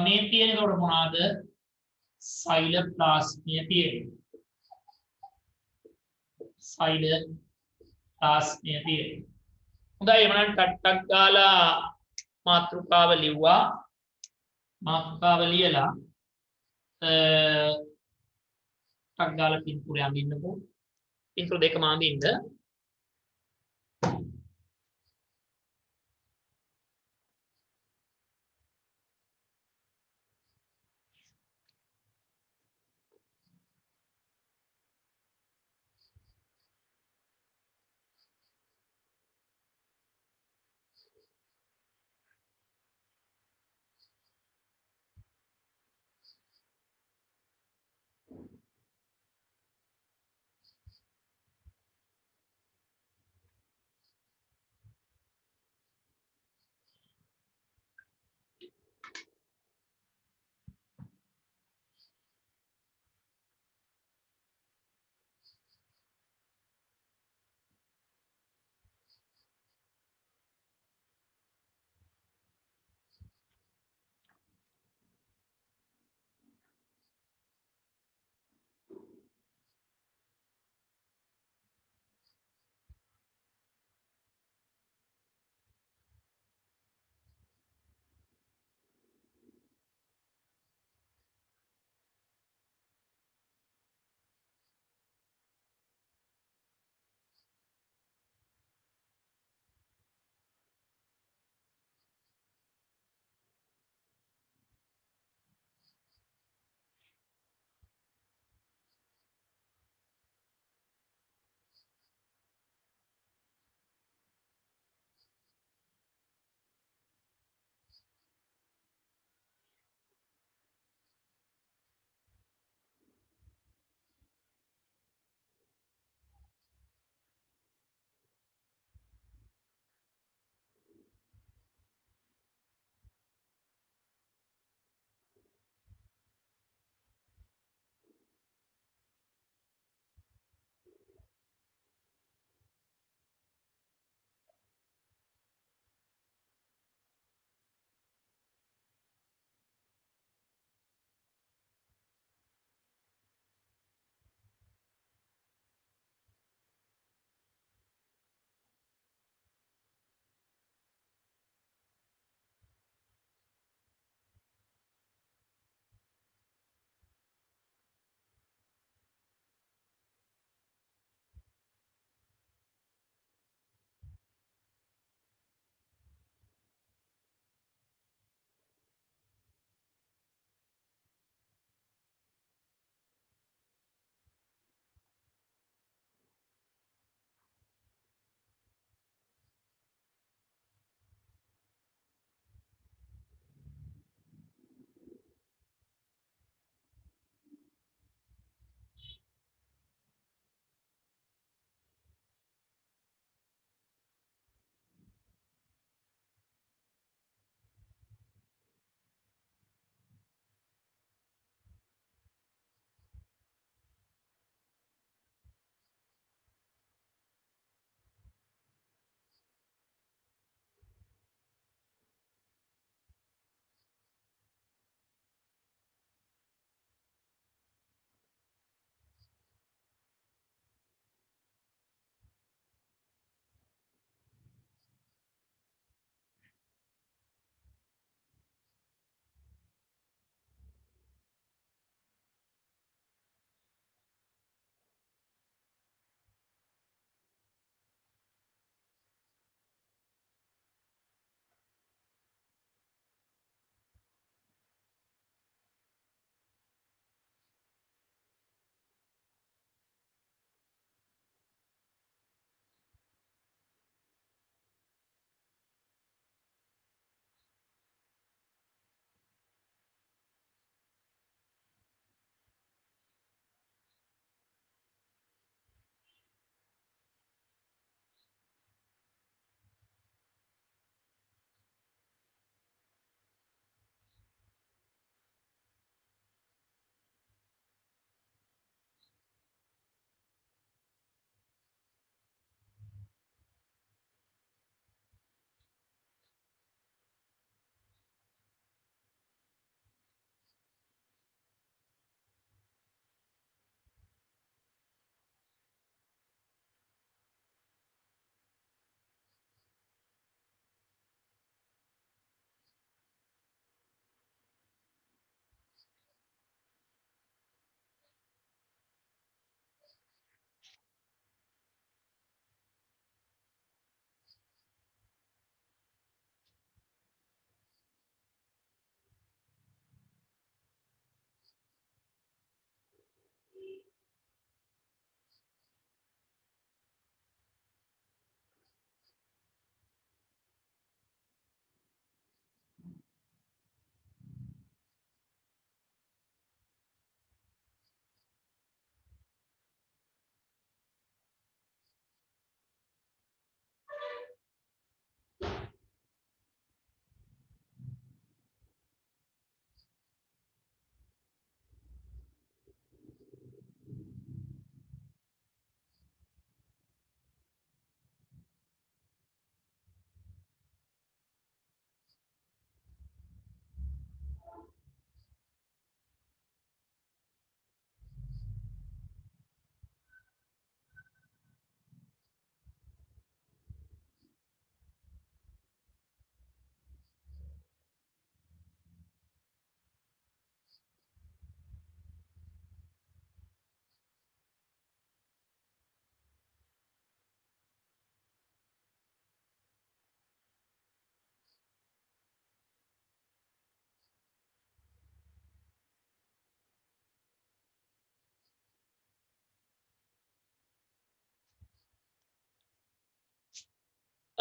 මේ තියෙන්නේ උඩ මොනවාද? සෛලප්ලාස්මිය තියෙන්නේ. සෛලප්ලාස්මිය තියෙන්නේ. හොඳයි එහෙනම් ටක් ගාලා මාතෘකාව ලිව්වා. මාතෘකාව ලියලා ටක් ගාලා පින්තූරය අඳින්නකෝ. පින්තූර දෙකම අඳින්න.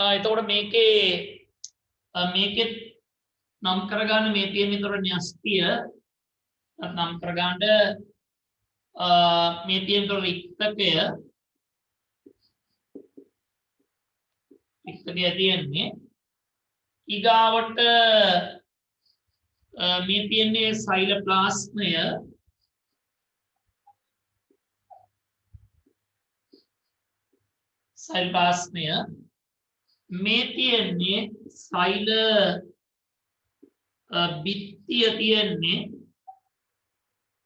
එතකොට මේකේ නම් කරගන්න මේ තියෙන විතර න්‍යෂ්ටිය නම් කරගන්න මේ තියෙන විතර රික්තකය තියෙන්නේ ඊගාවට මේ තියෙන්නේ සෛලප්ලාස්මය මේ තියෙන්නේ සෛල බිත්තිය තියෙන්නේ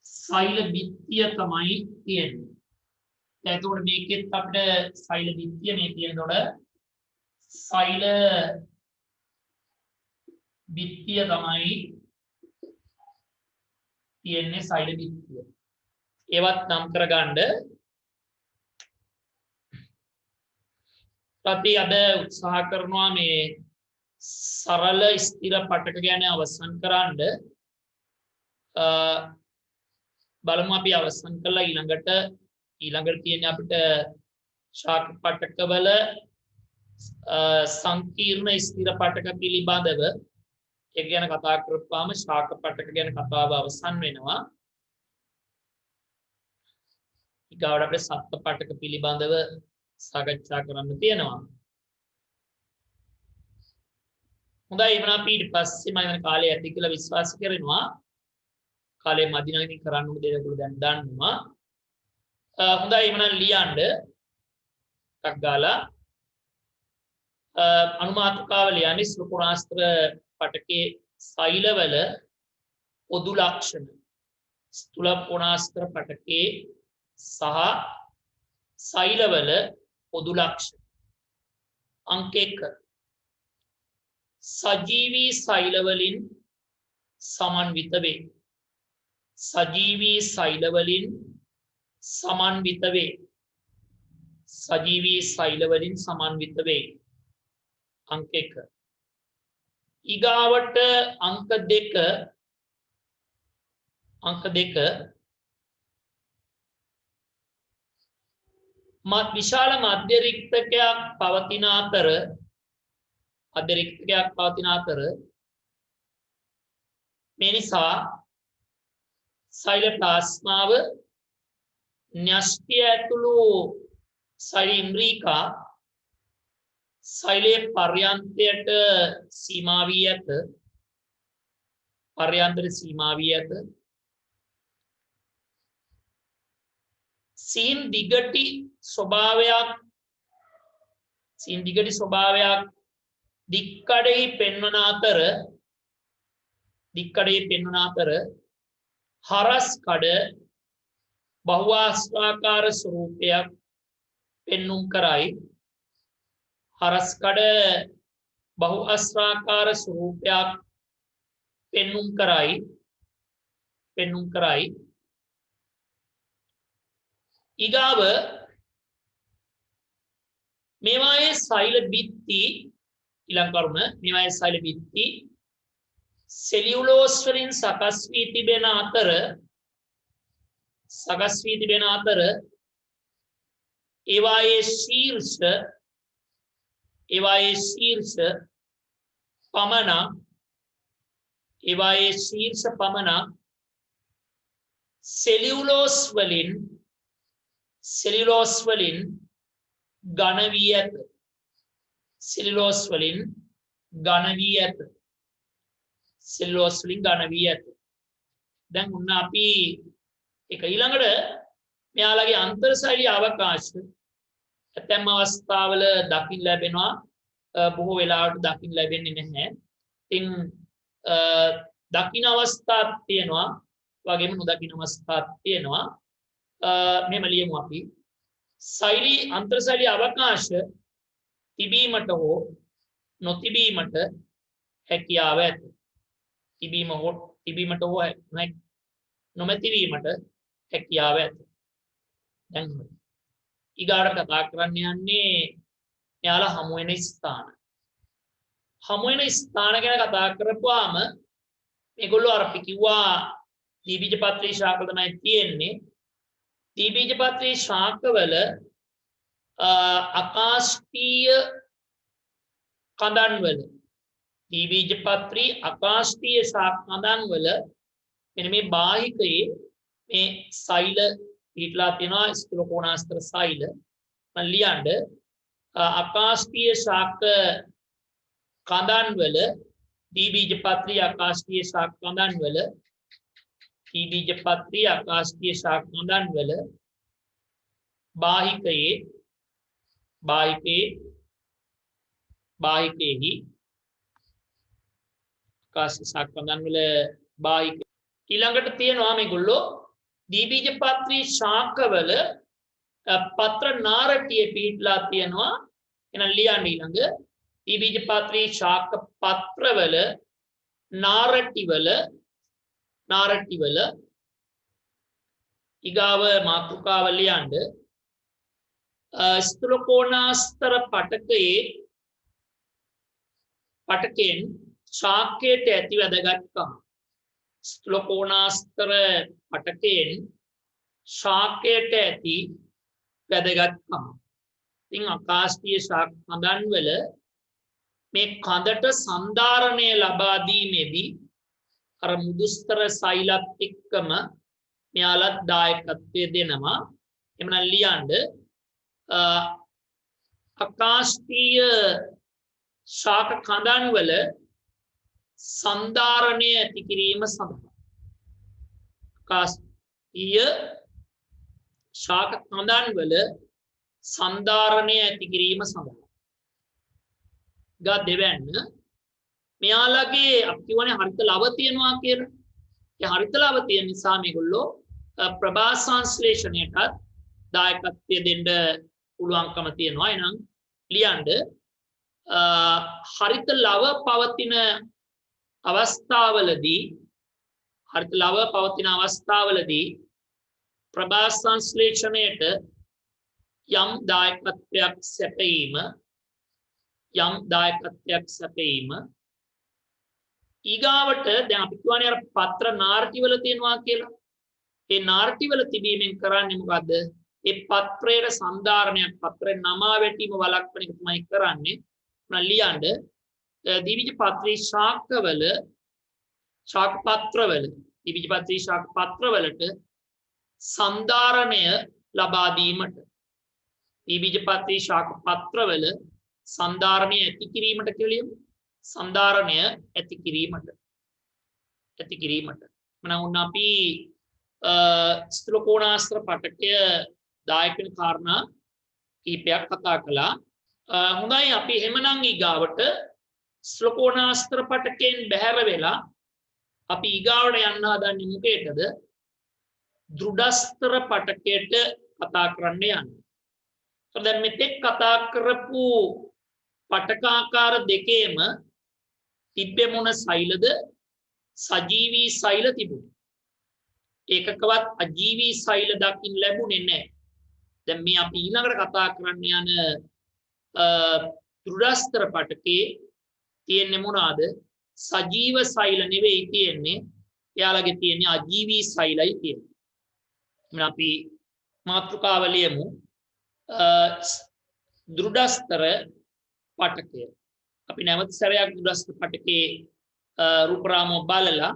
සෛල බිත්තිය තමයි තියෙන්නේ. එතකොට මේකෙත් අපිට සෛල බිත්තිය මේ තියෙනකොට සෛල බිත්තිය තමයි තියෙන්නේ සෛල බිත්තිය. ඒවත් නම් කරගන්න අපි අද උත්සාහ කරනවා මේ සරල ස්ථිර පටක ගැන අවසන් කරන්න. බලමු අපි අවසන් කළා ඊළඟට තියෙන්නේ අපිට ශාක පටකවල සංකීර්ණ ස්ථිර පටක පිළිබඳව ඒක ගැන කතා කරපුවාම ශාක පටක ගැන කතාව අවසන් වෙනවා. ඊගාවට අපිට සත්ත්ව පටක පිළිබඳව සාකච්ඡා කරන්න තියෙනවා. හොඳයි එහෙනම් අපි ඊට පස්සේ මම වෙන කාලේ ඇති කියලා විශ්වාස කරනවා. කාලේ මදිනාකින් කරන්න උදේ ඒගොල්ලෝ දැන් දන්නවා. හොඳයි එහෙනම් ලියන්න ටක් ගාලා අනුමාතෘකාව ලියන්නේ ස්ථූපනාස්ත්‍ර පටකේ සෛලවල පොදු ලක්ෂණ ස්ථූපනාස්ත්‍ර පටකේ සහ සෛලවල පොදු ලක්ෂණ අංක 1 සජීවී සෛලවලින් සමන්විත වේ. සජීවී සෛලවලින් සමන්විත වේ. සජීවී සෛලවලින් සමන්විත වේ. අංක 1. ඊගාවට අංක 2 විශාල මධ්‍ය රික්තකයක් පවතින අතර මේ නිසා සෛලප්ලාස්මාව න්‍යෂ්ටිය ඇතුළු සෛල ඉන්ද්‍රිකා සෛලයේ පර්යන්තයට සීමා වී ඇත. සීන් දිගටි ස්වභාවයක් දික්කඩෙහි පෙන්වන අතර හරස් කඩ බහුආශ්‍රාකාර ස්වරූපයක් පෙන්눔 කරයි. හරස් කඩ බහුආශ්‍රාකාර ස්වරූපයක් පෙන්눔 කරයි. ඊගාව මේවායේ සෛල බිත්ති ඊළඟ කරුණ මේවායේ සෛල බිත්ති සෙලියුලෝස් වලින් සකස් වී තිබෙන අතර ඒවායේ ශීර්ෂ පමණක් සෙලියුලෝස් වලින් ඝන වී ඇත. දැන් උන්න අපි එක ඊළඟට මෙයාලගේ අන්තර්ශෛලීය අවකාශ ඇතැම් අවස්ථාවල දකින්න ලැබෙනවා, බොහෝ වෙලාවට දකින්න ලැබෙන්නේ නැහැ. ඉතින් දකින්න අවස්ථාවක් තියෙනවා, වගේම නොදකින්න අවස්ථාවක් තියෙනවා. මෙහෙම ලියමු අපි. ශෛලී අන්තර්ශෛලීය අවකාශ තිබීමට හෝ නොතිබීමට හැකියාව ඇත. තිබීමට හෝ නොමැතිවීමට හැකියාව ඇත. දැන් ඊගාට කතා කරන්න යන්නේ එයාලා හමු වෙන ස්ථාන. ගැන කතා කරපුවාම මේගොල්ලෝ අර අපි කිව්වා දීබීජපත්‍රී ශාක තමයි තියෙන්නේ. දීබීජපත්‍රී ශාකවල අකාෂ්ඨීය කඳන් වල දීබීජපත්‍රී අකාෂ්ඨීය ශාක කඳන් වල මෙන්න මේ බාහිකයේ මේ සෛල පිටලා තියෙනවා ස්ථූලකෝණාස්තර සෛල මම ලියන්න අකාෂ්ඨීය ශාක කඳන් වල දීබීජපත්‍රී අකාෂ්ඨීය ශාක කඳන් වල දීබීජපත්‍රී අකාෂ්ඨීය ශාක කඳන් වල බාහිකයේ බාහිකයේහි අකාෂ්ඨීය ශාක කඳන් වල බාහික ඊළඟට තියෙනවා මේගොල්ලෝ දීබීජපත්‍රී ශාකවල පත්‍ර නාරටිය පිහිටලා තියෙනවා එහෙනම් ලියන්න ඊළඟ දීබීජපත්‍රී ශාක පත්‍රවල නාරටිවල ඊගාව මාතෘකාව ලියන්න ස්ථූලකෝණාස්තර පටකයෙන් ශාකයට ඇති වැදගත්කම ස්ථූලකෝණාස්තර පටකයෙන් ශාකයට ඇති වැදගත්කම ඉතින් අකාෂ්ඨීය ශාක කඳන් වල මේ කඳට සන්ධාරණය ලබා දීමේදී අර මුදුස්තර සෛලත් එක්කම මෙයාලත් දායකත්වය දෙනවා එමනම් ලියන්න අකාෂ්ඨීය ශාක කඳන් වල සන්ධාරණය ඇති කිරීම සඳහා අකාෂ්ඨීය ශාක කඳන් වල සන්ධාරණය ඇති කිරීම සඳහා දෙවැන්න මෙයාලගේ අපි කියවනේ හරිත ලව තියනවා කියලා. ඒ හරිත ලව තියෙන නිසා මේගොල්ලෝ ප්‍රභා සංශ්ලේෂණයටත් දායකත්වය දෙන්න පුළුවන්කම තියෙනවා. එහෙනම් ලියන්න හරිත ලව පවතින අවස්ථාවලදී ප්‍රභා සංශ්ලේෂණයට යම් දායකත්වයක් සැපයීම ඊගාවට දැන් අපි කියවනේ අර පත්‍ර නාර්ටිවල තියෙනවා කියලා. ඒ නාර්ටිවල තිබීමෙන් කරන්නේ මොකද්ද? ඒ පත්‍රයේ සන්ධාරණයක් පත්‍රේ නමා වැටීම වළක්වන එක තමයි කරන්නේ. මම ලියන්න දීබීජපත්‍රී ශාක පත්‍රවලට සන්ධාරණය ලබා දීමට දීබීජපත්‍රී ශාක පත්‍රවල සන්ධාරණය ඇති කිරීමට කියලියමු. සන්ධාරණය ඇති කිරීමට මනම් උන්න අපි ස්ථූලකෝණාස්තර පටකය දායක වෙන කාරණා කීපයක් කතා කළා. හොඳයි අපි එහෙමනම් ඊගාවට ස්ථූලකෝණාස්තර පටකයෙන් බැහැර වෙලා අපි ඊගාවට යන්න හදන්නේ මොකේද? දෘඩස්තර පටකයට කතා කරන්න යන්නේ. දැන් මෙතෙක් කතා කරපු පටකාකාර දෙකේම තිබ්බේ මොන සෛලද? සජීවී සෛල තිබුණා. ඒකකවත් අජීවී සෛල දකින්න ලැබුණේ නැහැ. දැන් මේ අපි ඊළඟට කතා කරන්න යන දෘඩස්තර පටකේ තියෙන්නේ මොනවාද? සජීව සෛල නෙවෙයි තියෙන්නේ. එයාලගේ තියෙන්නේ අජීවී සෛලයි තියෙන්නේ. එහෙනම් අපි මාතෘකාව ලියමු. දෘඩස්තර පටකය. අපි නැවත සැරයක් දෘඩස්තර පටකේ රූපරාමව බලලා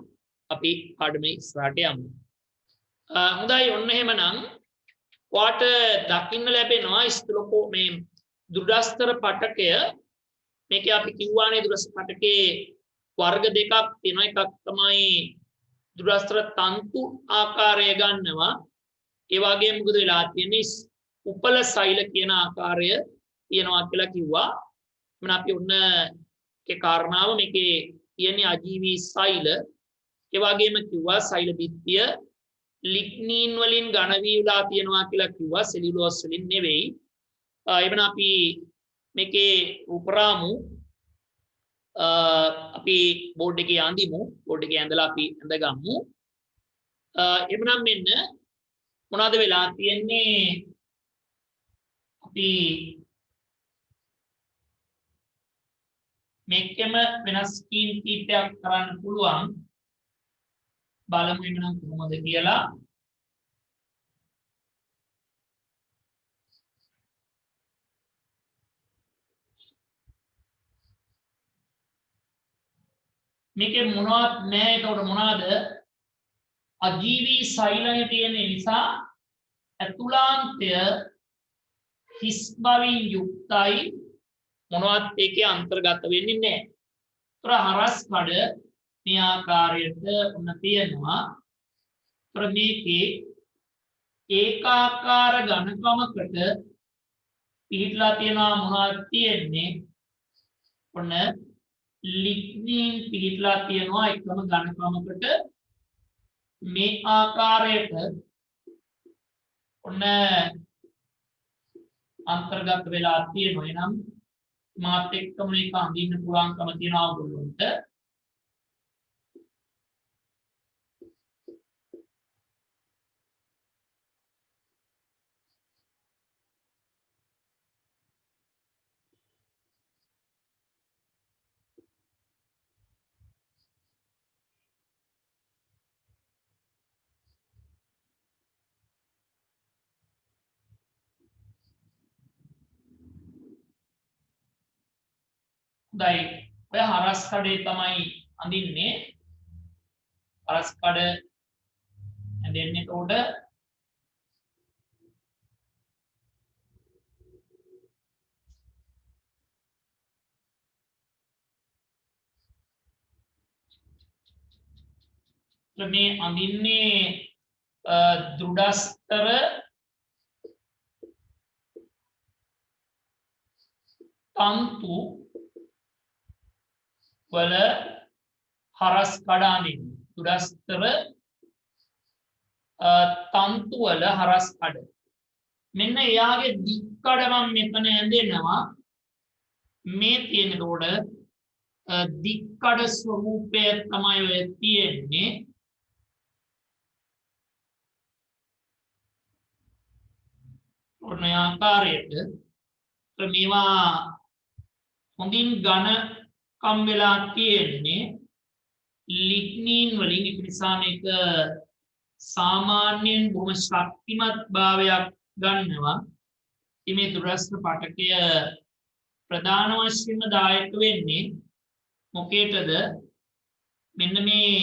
අපි පාඩමේ ඉස්සරහට යමු. හොඳයි ඔන්න එහෙමනම් ඔයාට දකින්න ලැබෙනවා ස්ථූලකෝ මේ දෘඩස්තර පටකය. මේකේ අපි කිව්වානේ දෘඩස්තර පටකේ වර්ග දෙකක් තියෙනවා. එකක් තමයි දෘඩස්තර තන්තු ආකාරය ගන්නවා. ඒ වගේම මොකද වෙලා තියෙන්නේ උපල සෛල කියන ආකාරය තියෙනවා කියලා කිව්වා. මම අපි ඔන්න ඒ කාරණාව මේකේ තියෙන්නේ අජීවී සෛල. ඒ වගේම කිව්වා සෛල බිත්තිය ලිග්නීන් වලින් ඝන වීලා තියෙනවා කියලා කිව්වා. සෙලියුලෝස් වලින් නෙවෙයි. එවන අපි මේකේ උපරාමු අපි බෝඩ් එකේ අඳිමු. බෝඩ් එකේ ඇඳලා අපි ඇඳගමු. එවනම් මෙන්න මොනවද වෙලා තියෙන්නේ? අපි මේකෙම වෙනස් ස්කීම් කීපයක් කරන්න පුළුවන්. බලමු එනම් කොහොමද කියලා. මේකේ මොනවත් නැහැ. ඒකට මොනවාද? අජීවී සෛලය තියෙන නිසා ඇතුළාන්තය හිස් බවින් යුක්තයි. මොනවත් ඒකේ අන්තර්ගත වෙන්නේ නැහැ. ඒතර හරස් කඩ මේ ආකාරයට උන තියෙනවා. ඒතර මේකේ ඒකාකාර ඝනකමකට පිටලා තියෙනවා. මොනවද තියෙන්නේ? ඔන්න ලිග්නින් පිටලා තියෙනවා එකම ඝනකමකට. මේ ආකාරයට ඔන්න අන්තර්ගත වෙලා තියෙනවා. එනම් මාත් එක්කම මේක අඳින්න පුළුවන්කම තියෙනවා ඔයගොල්ලන්ට. හොඳයි. ඔය හරස් කඩේ තමයි අඳින්නේ. හරස් කඩ ඇඳෙන්නේ උඩ මේ අඳින්නේ දෘඩස්තර තන්තු වල හරස් කඩ අඳින්නේ. දෘඩස්තර තන්තු වල හරස් කඩ. මෙන්න එයාගේ දික් කඩ මම මෙතන ඇඳෙනවා. මේ තියෙන උඩ දික් කඩ ස්වරූපය තමයි ඔය තියෙන්නේ. ඔන්න ආකාරයට මේවා හොඳින් ඝන කම් වෙලා තියෙන්නේ ලිග්නින් වලින්. ඒ නිසා මේක සාමාන්‍යයෙන් බොහොම ශක්තිමත් භාවයක් ගන්නවා. මේ දුරස්ත පටකය ප්‍රධාන වශයෙන්ම දායක වෙන්නේ මොකේටද? මෙන්න මේ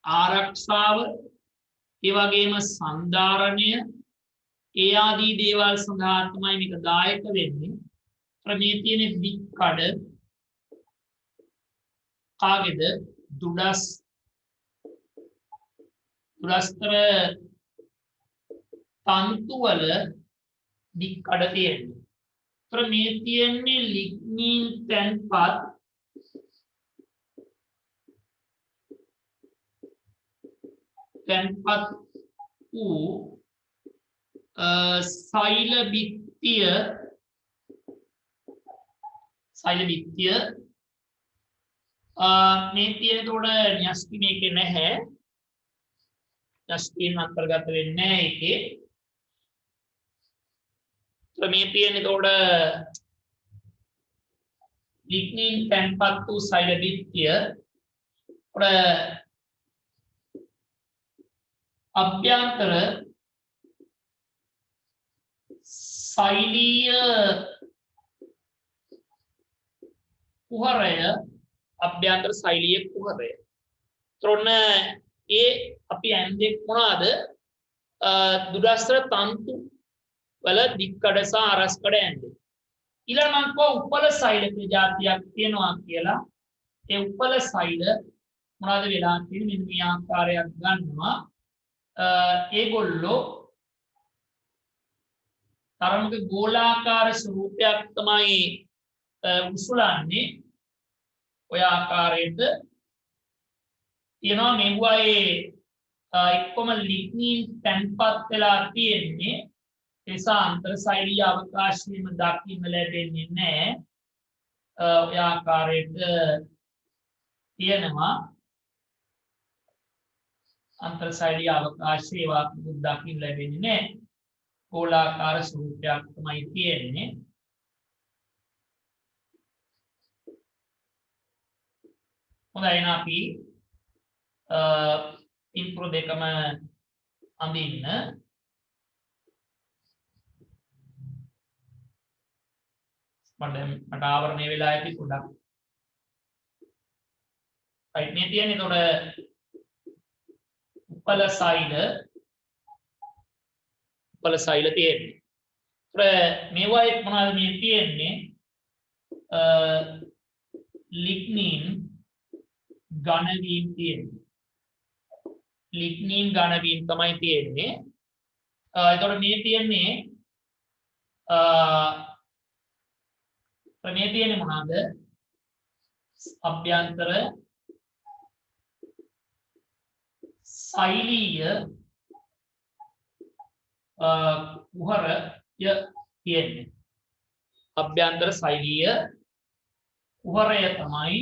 ආරක්ෂාව, ඒ වගේම සංධාරණය, ඒ ආදී දේවල් සඳහා තමයි මේක දායක වෙන්නේ. මේ තියෙන දික් කඩ කාගේද? දුරස්තර තන්තු වල දික් කඩ තියෙන්නේ. මේ තියෙන්නේ ලිග්නින් තැන්පත් වූ සෛල බිත්තිය මේ තියෙන උඩ න්‍යෂ්ටි මේකේ නැහැ. න්‍යෂ්ටින් අන්තර්ගත වෙන්නේ නැහැ ඒකේ. මේ තියෙන උඩ ලිග්නින් තැන්පත් වූ සෛල බිත්තිය උඩ අභ්‍යන්තර සෛලීය කුහරය, අභ්‍යන්තර සෛලීය කුහරය. ත්‍රොන්න ඒ අපි ඇන්දේ මොනවාද? දුරස්තර තන්තු වල දික්කඩ සහ අරස්කඩ ඇන්දේ. ඊළඟ මම උපල සෛල ප්‍රජාතියක් තියෙනවා කියලා. ඒ උපල සෛල මොනවද වෙලා තියෙන්නේ? මෙන්න මේ ආකාරයක් ගන්නවා. ඒගොල්ලෝ තරමක ගෝලාකාර ස්වරූපයක් තමයි උසුලන්නේ. ඔය ආකාරයට තියෙනවා. මෙව්වායේ එක්කම ලිග්නින් තැන්පත් වෙලා තියෙන්නේ. නිසා අන්තර්සෛලීය අවකාශයෙම දකින්න ලැබෙන්නේ නැහැ. ඔය ආකාරයට තියෙනවා. අන්තර්සෛලීය අවකාශයේ වාක්‍යයක් දකින්න ලැබෙන්නේ නැහැ. ගෝලාකාර ස්වරූපයක් තමයි තියෙන්නේ. හොඳයි. එහෙනම් අපි ඉන්ට්‍රෝ දෙකම අඳින්න. මට ආවරණය වෙලා ඇති පොඩක් right මේ තියෙන්නේ එතකොට උපල සෛල තියෙන්නේ. මේවා එක් මොනවද මේ තියෙන්නේ ලිග්නින් ඝනවීම තියෙන්නේ. ලිග්නින් ඝනවීම තමයි තියෙන්නේ. එතකොට මේ තියෙන්නේ මේ තියෙන්නේ මොනවද? අභ්‍යන්තර සෛලීය කුහරය තියෙන්නේ. අභ්‍යන්තර සෛලීය කුහරය තමයි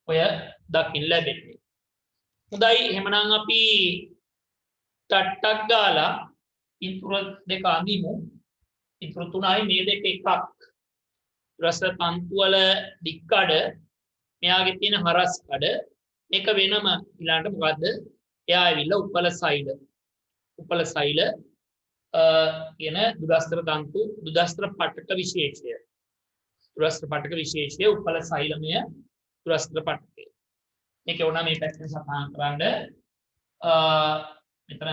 ඔය දකින්න ලැබෙන්නේ. හොඳයි එහෙමනම් අපි ටට්ටක් ගාලා පින්තූර දෙක අඳිමු. පින්තූර තුනයි මේ දෙක එකක්. රස තන්තු වල දික්කඩ මෙයාගේ තියෙන හරස් කඩ මේක වෙනම ඊළඟට මොකද්ද? එයා ඇවිල්ලා උපල සෛල කියන දුරස්තර තන්තු දුරස්තර පටක විශේෂය. දුරස්තර පටක විශේෂය උපල සෛලමය දුරස්තර පටකය. මේක වුණා මේ පැත්තෙන් සටහන් කරන්න. මෙතන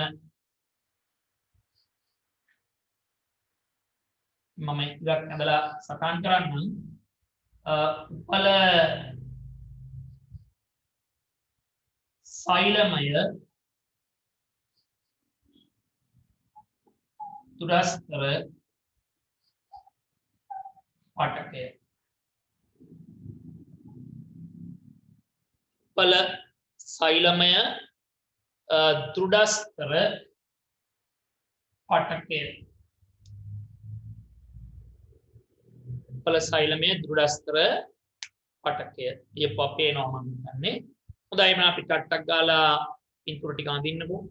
මම එකක් ඇඳලා සටහන් කරන්නම්. උපල සෛලමය දුරස්තර පටකය. උපල සෛලමය දෘඩස්තර පටකය. උපල සෛලමය දෘඩස්තර පටකය. ලියපුවා පේනවා මම හිතන්නේ. හොඳයි මම අපි ටට්ටක් ගාලා පින්තූර ටික අඳින්නකෝ.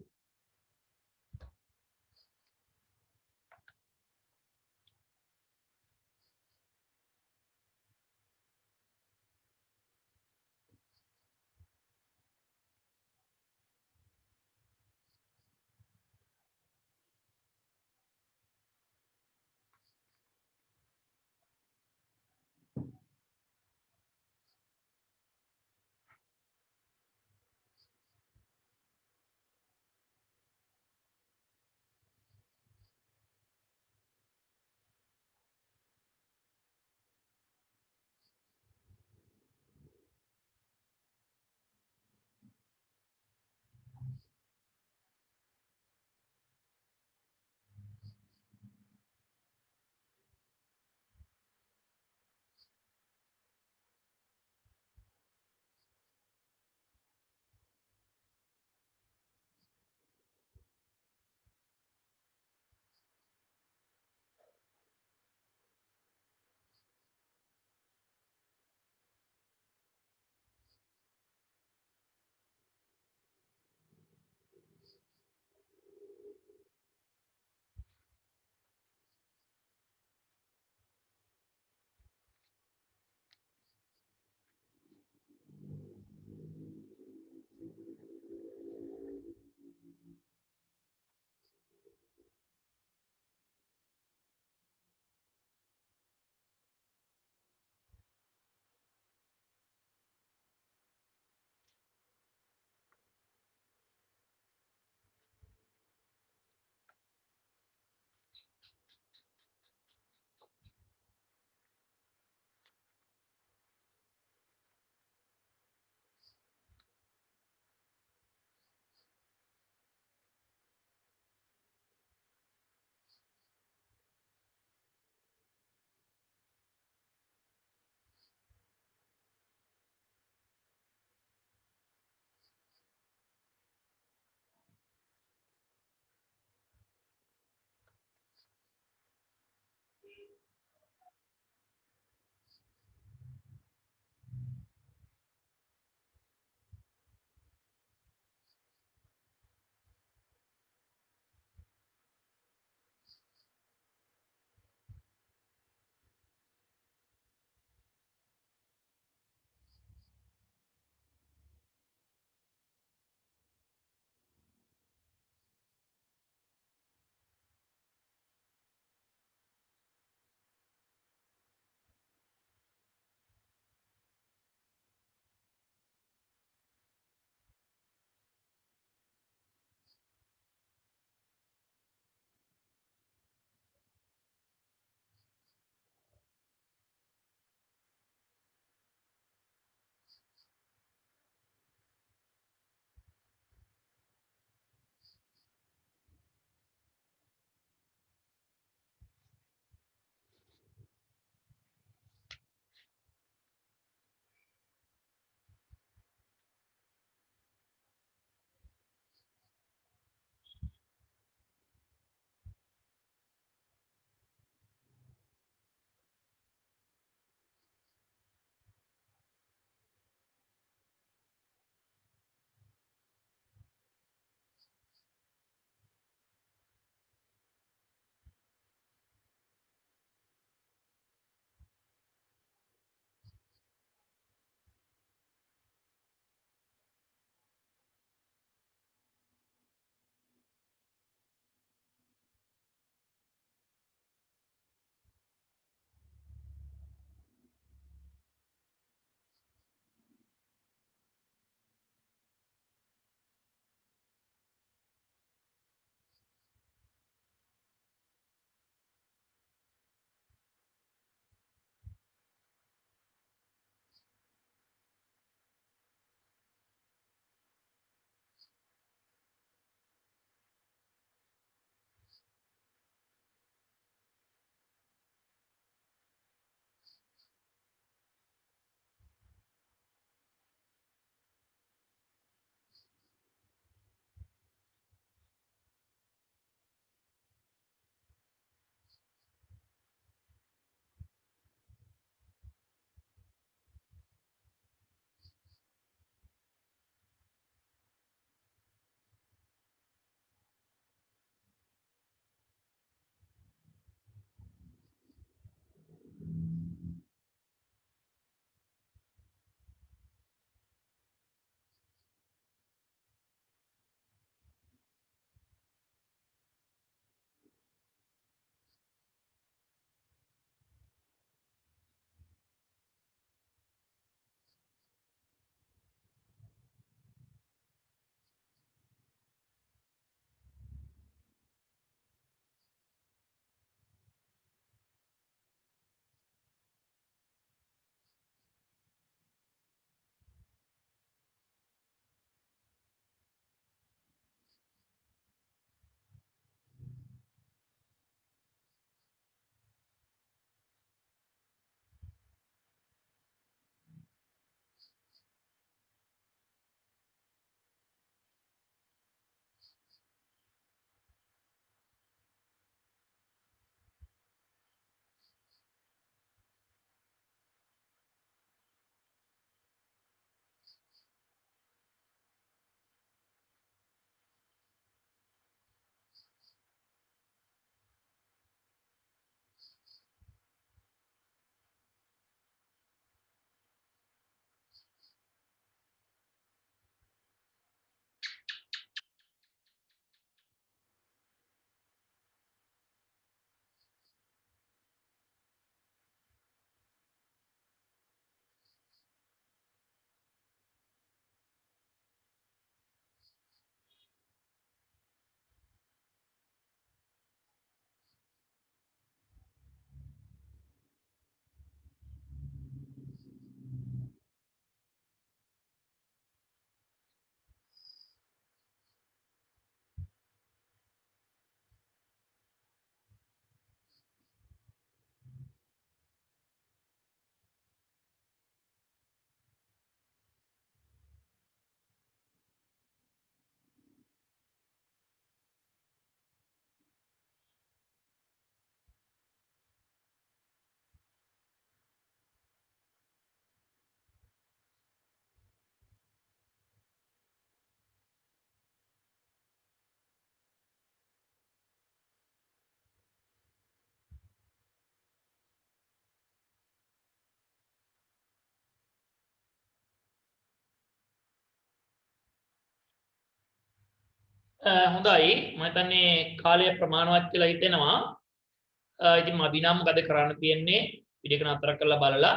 හොඳයි මම හිතන්නේ කාලය ප්‍රමාණවත් කියලා හිතෙනවා. ඉතින් අපි නම් මොකද කරන්න තියෙන්නේ වීඩියෝ එක නතර කරලා බලලා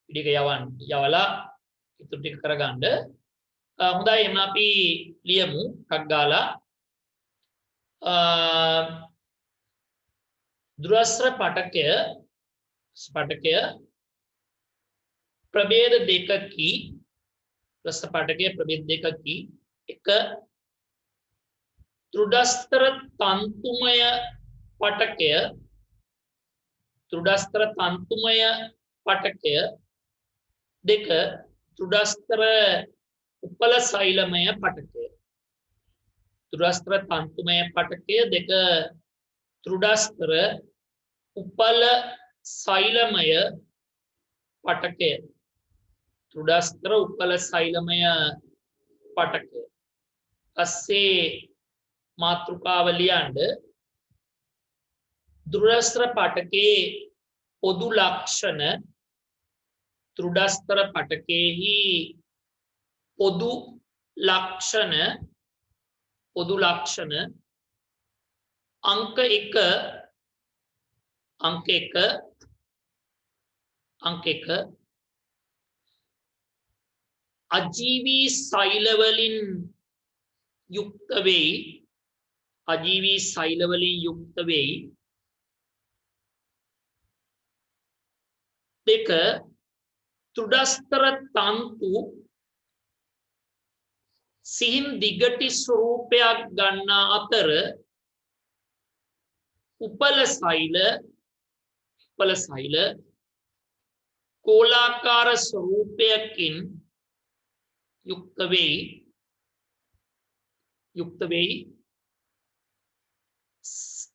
වීඩියෝ එක යවලා ඉතුරු ටික කරගන්න. හොඳයි එහෙනම් අපි ලියමු ටක් ගාලා. දුරස්ත්‍ර පටකය ප්‍රභේද දෙකකි. දුරස්ත්‍ර පටකය ප්‍රභේද දෙකකි. එක තෘඩස්තර තන්තුමය පටකය දෙක තෘඩස්තර උපල සෛලමය පටකය. තෘඩස්තර තන්තුමය පටකය දෙක තෘඩස්තර උපල සෛලමය පටකය. තෘඩස්තර උපල සෛලමය පටකය. අස්සේ මාතෘකාව ලියන්න. තෘඩස්තර පටකේ පොදු ලක්ෂණ තෘඩස්තර පටකේහි පොදු ලක්ෂණ අංක 1 අජීවී සෛල වලින් යුක්ත වෙයි. දෙක තෘඩස්තර තන්තු සිහින් දිගටි ස්වරූපයක් ගන්නා අතර උපල සෛල ගෝලාකාර ස්වරූපයකින් යුක්ත වෙයි.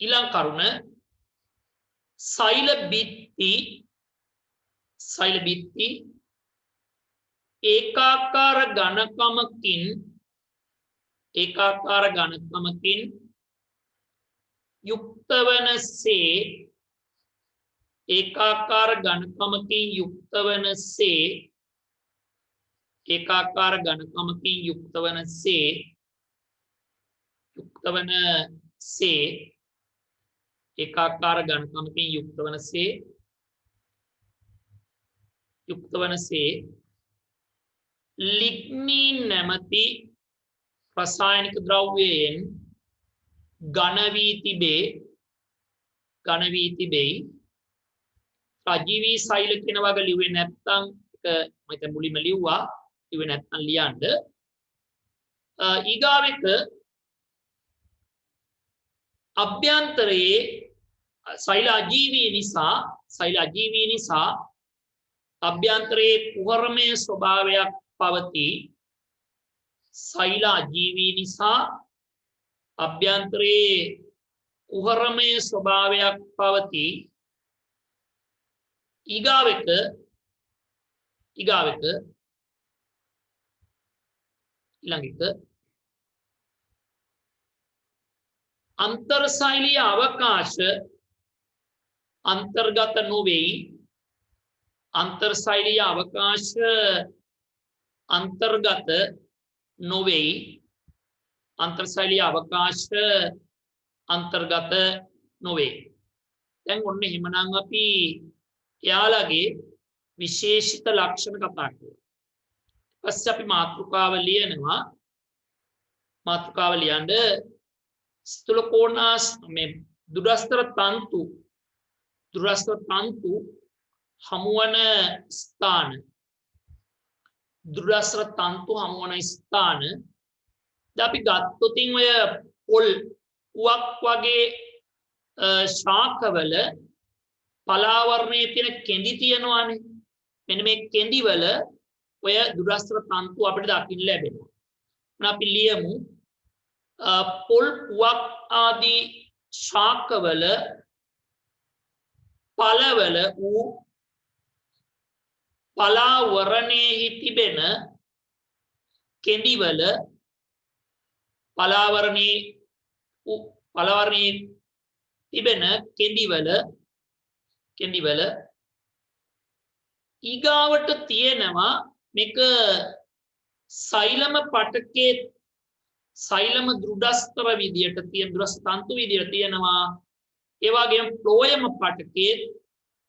ඊළඟ කරුණ සෛල බිත්ති ඒකාකාර ඝනකමකින් යුක්ත වනසේ ලිග්නීන් නැමැති රසායනික ද්‍රව්‍යයෙන් ඝන වී තිබේ. අජීවී සෛල කියන වගේ ලිව්වේ නැත්නම් එක මම දැන් මුලින්ම ලිව්වා ලිව්වේ නැත්නම් ලියන්න. ඊගාව එක අභ්‍යන්තරයේ සෛල අජීවී නිසා අභ්‍යන්තරයේ කුහරමය ස්වභාවයක් පවතී. සෛල අජීවී නිසා අභ්‍යන්තරයේ කුහරමය ස්වභාවයක් පවතී. ඊගාව එක ඊළඟ එක අන්තර්සෛලීය අවකාශ අන්තර්ගත නොවේයි. අන්තර්සෛලීය අවකාශ අන්තර්ගත නොවේ. දැන් ඔන්න එහෙමනම් අපි එයාලගේ විශේෂිත ලක්ෂණ කතා කරමු. ඊපස්සේ අපි මාතෘකාව ලියනවා. මාතෘකාව ලියන්න ස්ථූලකෝණාස් මේ දුරස්තර තන්තු හමුවන ස්ථාන දැන් අපි ගත්තොතින් ඔය පොල් උවක් වගේ ශාකවල පලාවරණයේ තියෙන කෙඳි තියෙනවානේ. මෙන්න මේ කෙඳි වල ඔය දුරස්තර තන්තු අපිට දකින්න ලැබෙනවා. අපි ලියමු පොල් උවක් ආදී ශාකවල පළවල වූ පලාවරණයේ තිබෙන කෙඳිවල පලාවරණයේ තිබෙන කෙඳිවල ඊගාවට තියෙනවා මේක සෛලම පටකයේ සෛලම දෘඩස්තර විදියට තියෙන දෘෂ්ට තන්තු විදියට තියෙනවා. ඒ වගේම ෆ්ලෝයම පටකයේ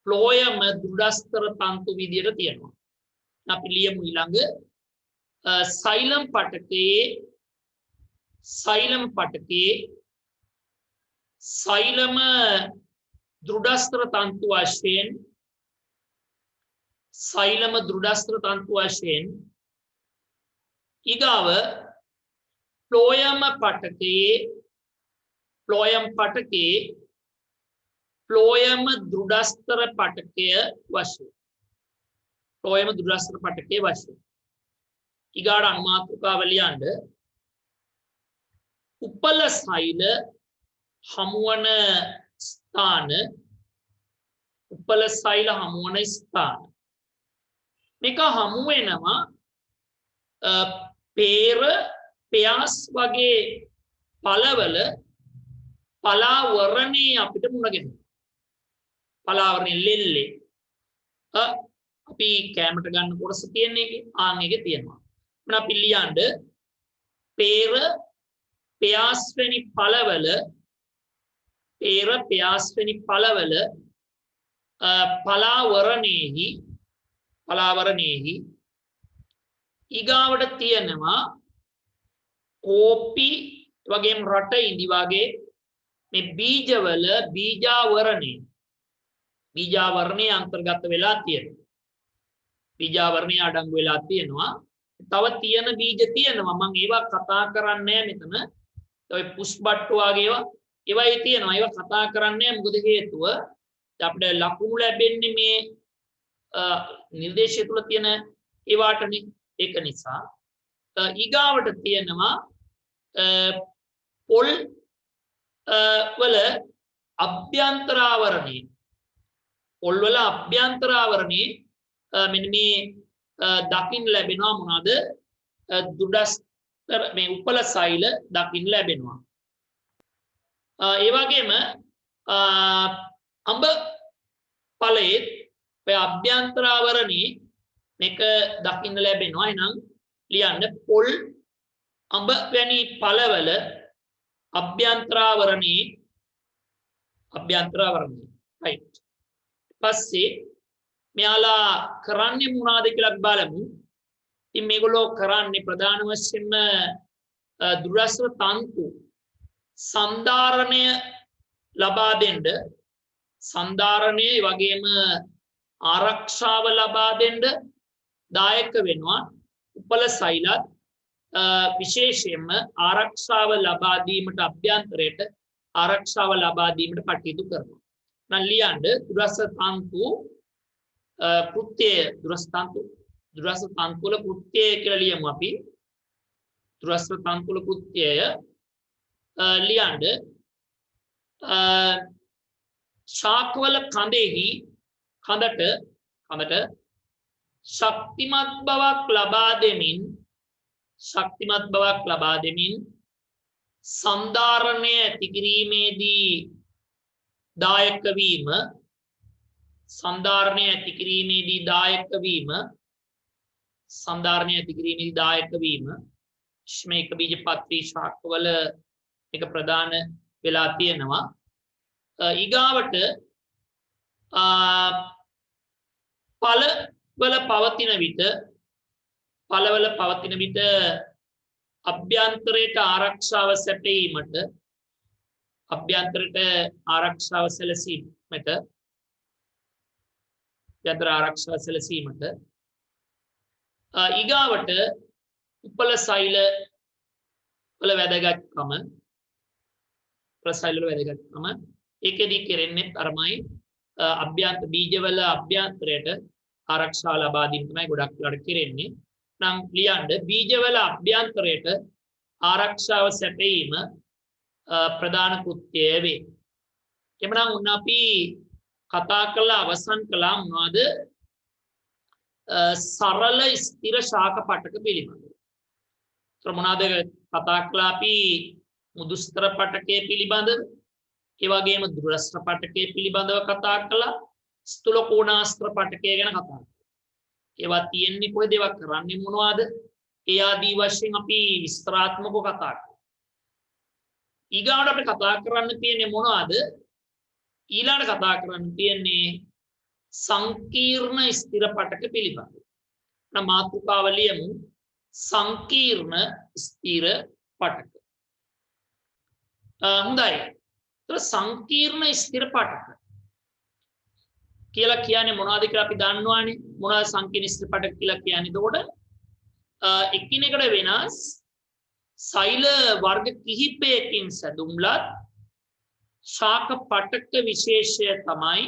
ෆ්ලෝයම දෘඩස්තර තන්තු විදියට තියෙනවා. අපි ලියමු ඊළඟ සෛලම් පටකයේ සෛලම දෘඩස්තර තන්තු වශයෙන් ඊගාව ෆ්ලෝයම් පටකයේ ෆ්ලෝයම් දෘඩස්තර පටකය වශයෙන් ඊගාට අනුමාතෘකාව ලියන්න උපල සෛල හමුවන ස්ථාන මේක හමු වෙනවා පෙයාස් වගේ පළවල පලාවරණේ අපිට මුණ ගැහෙනවා. පලාවරණේ ලෙල්ලේ අපි කැමරට ගන්න කොටස තියෙන එකේ ආන් එකේ තියෙනවා. මම අපි ලියන්න පෙයාස් වෙනි පළවල පලාවරණේහි ඊගාවට තියෙනවා කෝපි වගේම රට ඉදි වගේ මේ බීජවල බීජාවරණේ අන්තර්ගත වෙලා තියෙනවා. බීජාවරණේ අඩංගු වෙලා තියෙනවා. තව තියෙන බීජ තියෙනවා. මම ඒවා කතා කරන්නේ මෙතන. ඔය පුෂ් බට්ටු වගේ ඒවායි තියෙනවා. ඒවා කතා කරන්නේ මොකද හේතුව අපිට ලකුණු ලැබෙන්නේ මේ නිර්දේශය තුල තියෙන ඒවාටනේ. ඒක නිසා ඊගාවට තියෙනවා පොල් වල අභ්‍යන්තරාවරණේ මෙන්න මේ දකින්න ලැබෙනවා මොනවාද දුඩස්තර මේ උපල සෛල දකින්න ලැබෙනවා. ඒ වගේම අඹ ඵලයේ ඔය අභ්‍යන්තරාවරණේ මේක දකින්න ලැබෙනවා. එහෙනම් ලියන්න පොල් අඹ වැනි ඵලවල අභ්‍යන්තරාවරණේ right. පස්සේ මෙයාලා කරන්නේ මොනවද කියලා අපි බලමු. ඉතින් මේගොල්ලෝ කරන්නේ ප්‍රධාන වශයෙන්ම දුරස්ව තන්තු සංධාරණය ලබා දෙන්න සංධාරණයේ වගේම ආරක්ෂාව ලබා දෙන්න දායක වෙනවා. උපල සෛලත් විශේෂයෙන්ම ආරක්ෂාව ලබා දීමට අභ්‍යන්තරයට ආරක්ෂාව ලබා දීමට කටයුතු කරනවා. නම් ලියන්න දුරස්ව තන්තු කෘත්‍යය දුරස්ව තන්තුල කෘත්‍යය කියලා ලියමු අපි. දුරස්ව තන්තුල කෘත්‍යය ලියන්න ශාකවල කඳට ශක්තිමත් බවක් ලබා දෙමින් සංධාරණය ඇති කිරීමේදී දායක වීම මේක බීජපත්‍රී ශාකවල එක ප්‍රධාන වෙලා තියෙනවා. ඊගාවට පළවල පවතින විට අභ්‍යන්තරයට ආරක්ෂාව සැලසීමට ඊගාවට උපල සෛල වල වැදගත්කම ඒකෙදි කෙරෙන්නේ අරමයි බීජවල අභ්‍යන්තරයට ආරක්ෂාව ලබා දීම තමයි ගොඩක් වෙලාට කෙරෙන්නේ. නම් ලියන්න බීජවල අභ්‍යන්තරයට ආරක්ෂාව සැපයීම ප්‍රධාන කෘත්‍යය වේ. එමනම් උන් අපි කතා කළා අවසන් කළා මොනවද සරල ස්ථිර ශාක පටක පිළිබඳව. මොනවාද කතා කළා අපි මුදුස්තර පටකයේ පිළිබඳව, ඒ වගේම දුරස්තර පටකයේ පිළිබඳව කතා කළා, ස්ථූල කෝණාස්ත්‍ර පටකය ගැන කතා කළා. ඒවා තියෙන්නේ කොහෙද, ඒවා කරන්නේ මොනවද, ඒ ආදී වශයෙන් අපි විස්තරාත්මකව කතා කළා. ඊගාට අපි කතා කරන්න තියෙන්නේ මොනවද? ඊළඟට කතා කරන්න තියෙන්නේ සංකීර්ණ ස්ථිර පටක පිළිබඳව. නම් මාතෘකාව ලියමු සංකීර්ණ ස්ථිර පටක. හොඳයි. ඒතර සංකීර්ණ ස්ථිර පටක කියලා කියන්නේ මොනවද කියලා අපි දන්නවානේ. මොනවද සංකීර්ණ ස්ථිර පටක කියලා කියන්නේ? එතකොට එකිනෙකට වෙනස් සෛල වර්ග කිහිපයකින් සැදුම්ලත් ශාක පටක විශේෂය තමයි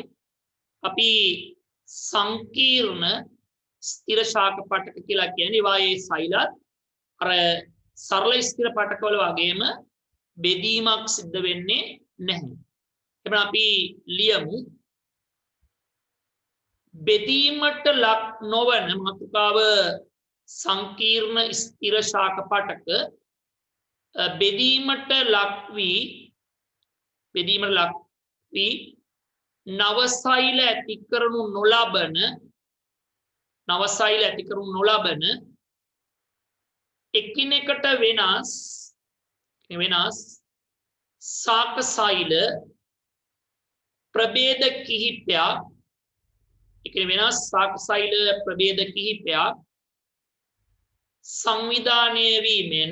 අපි සංකීර්ණ ස්ථිර ශාක පටක කියලා කියන්නේ. වායේ සෛලත් අර සරල ස්ථිර පටකවල වගේම බෙදීමක් සිද්ධ වෙන්නේ නැහැ. එබැවින් අපි ලියමු බෙදීමට ලක් නොවන මාතෘකාව සංකීර්ණ ස්ථිර ශාක පටක බෙදීමට ලක් වී නවසෛල ඇති කරනු නොලබන එකිනෙකට වෙනස් ශාක සෛල ප්‍රභේද කිහිපයක් සංවිධානය වීමෙන්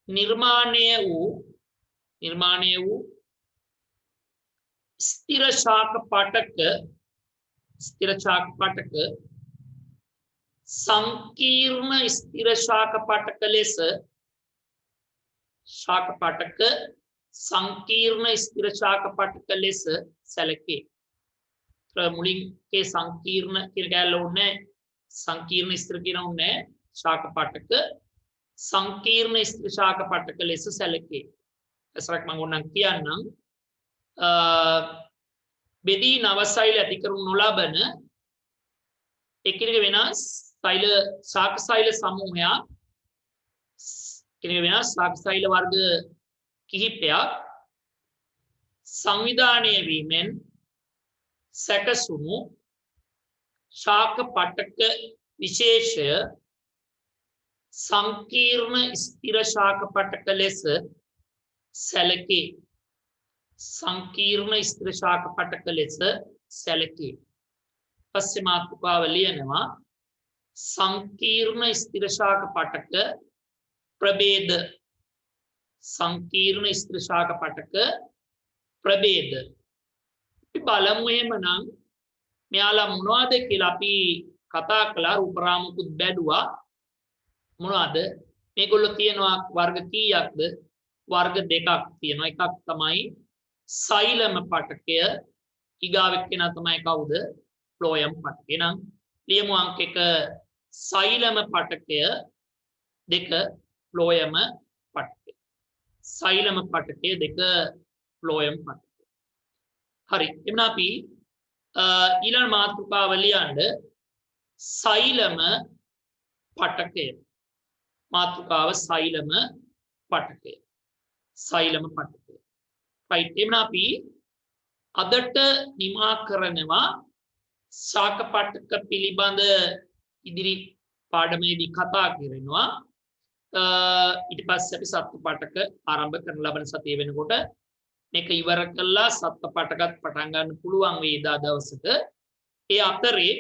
නිර්මාණය වූ ස්ථිර ශාක පටක සංකීර්ණ ස්ථිර ශාක පටක ලෙස සැලකේ. මුලින් ඒ සංකීර්ණ කියන කැලල ඕනේ සංකීර්ණ ස්ථිර කියන ඕනේ ශාක පටක සංකීර්ණ ස්ථිර ශාක පටක ලෙස සැලකේ. එසරක් මම ඕනනම් කියන්නම් බෙදී නවසෛල ඇති කරනු නොලබන එකිනෙක වෙනස් ශාක සෛල සමූහයක් ශාක සෛල වර්ග කිහිපයක් සංවිධානය වීමෙන් සැකසුණු ශාක පටක විශේෂය සංකීර්ණ ස්ථිර ශාක පටක ලෙස සැලකේ. පස්සේ මාතෘකාව ලියනවා සංකීර්ණ ස්ථිර ශාක පටක ප්‍රභේද. අපි බලමු එහෙමනම් මෙයාලා මොනවද කියලා අපි කතා කළා. රූපරාමකුත් බැලුවා. මොනවද මේගොල්ලෝ තියෙනවා වර්ග කීයක්ද? වර්ග දෙකක් තියෙනවා. එකක් තමයි සෛලම පටකය. ඊගාව එක්කෙනා තමයි කවුද? ෆ්ලෝයම් පටකය. නම් ලියමු අංක 1 සෛලම පටකය, 2 ෆ්ලෝයම පටකය. සෛලම පටකය 2 ෆ්ලෝයම් පටකය. හරි. එමුනා අපි ඊළඟ මාතෘකාව ලියන්න සෛලම පටකය. මාතෘකාව සෛලම පටකය. right. එමුනා අපි අදට නිමා කරනවා ශාක පටක පිළිබඳ ඉදිරි පාඩමේදී කතා කරනවා. ඊට පස්සේ අපි සත්ත්ව පටක ආරම්භ කරන ලබන සතිය වෙනකොට මේක ඉවර කළා සත්ත්ව පටකත් පටන් ගන්න පුළුවන් වේදා දවසක. ඒ අතරේ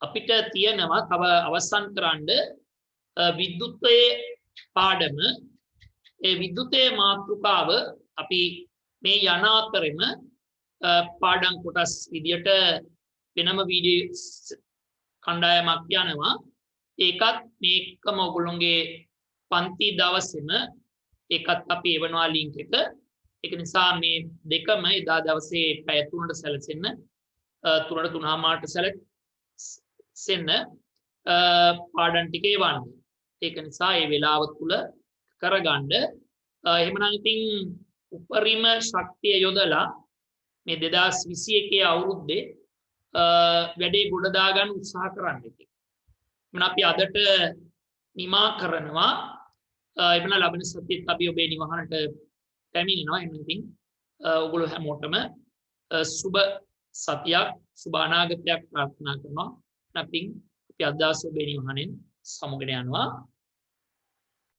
අපිට තියෙනවා තව අවසන් කරන්න විද්‍යුත්යේ පාඩම. ඒ විද්‍යුතයේ මාතෘකාව අපි මේ යන අතරෙම පාඩම් කොටස් විදියට වෙනම වීඩියෝ කණ්ඩායමක් යනවා. ඒකත් මේකම ඔයගොල්ලෝගේ පන්ති දවසේම ඒකත් අපි එවනවා ලින්ක් එක. ඒක නිසා මේ දෙකම එදා දවසේ පැය 3ට සැලසෙන්න 3ට 3:00ට සැලසෙන්න පාඩම් ටික එවන්න. ඒක නිසා මේ වෙලාව තුල කරගන්න. එහෙමනම් ඉතින් උපරිම ශක්තිය යොදලා මේ 2021 අවුරුද්දේ වැඩේ ගොඩ දාගන්න උත්සාහ කරන්න ඉතින්. මම අපි අදට නිමා කරනවා. එබන ලබන සතියේත් අපි ඔබේ නිවහනට පැමිණෙනවා. එහෙනම් ඉතින් ඔයගොල්ලෝ හැමෝටම සුබ සතියක් සුබ අනාගතයක් ප්‍රාර්ථනා කරනවා. නැත්නම් අපි අද දවසේ ඔබේ නිවහනෙන් සමුගෙන යනවා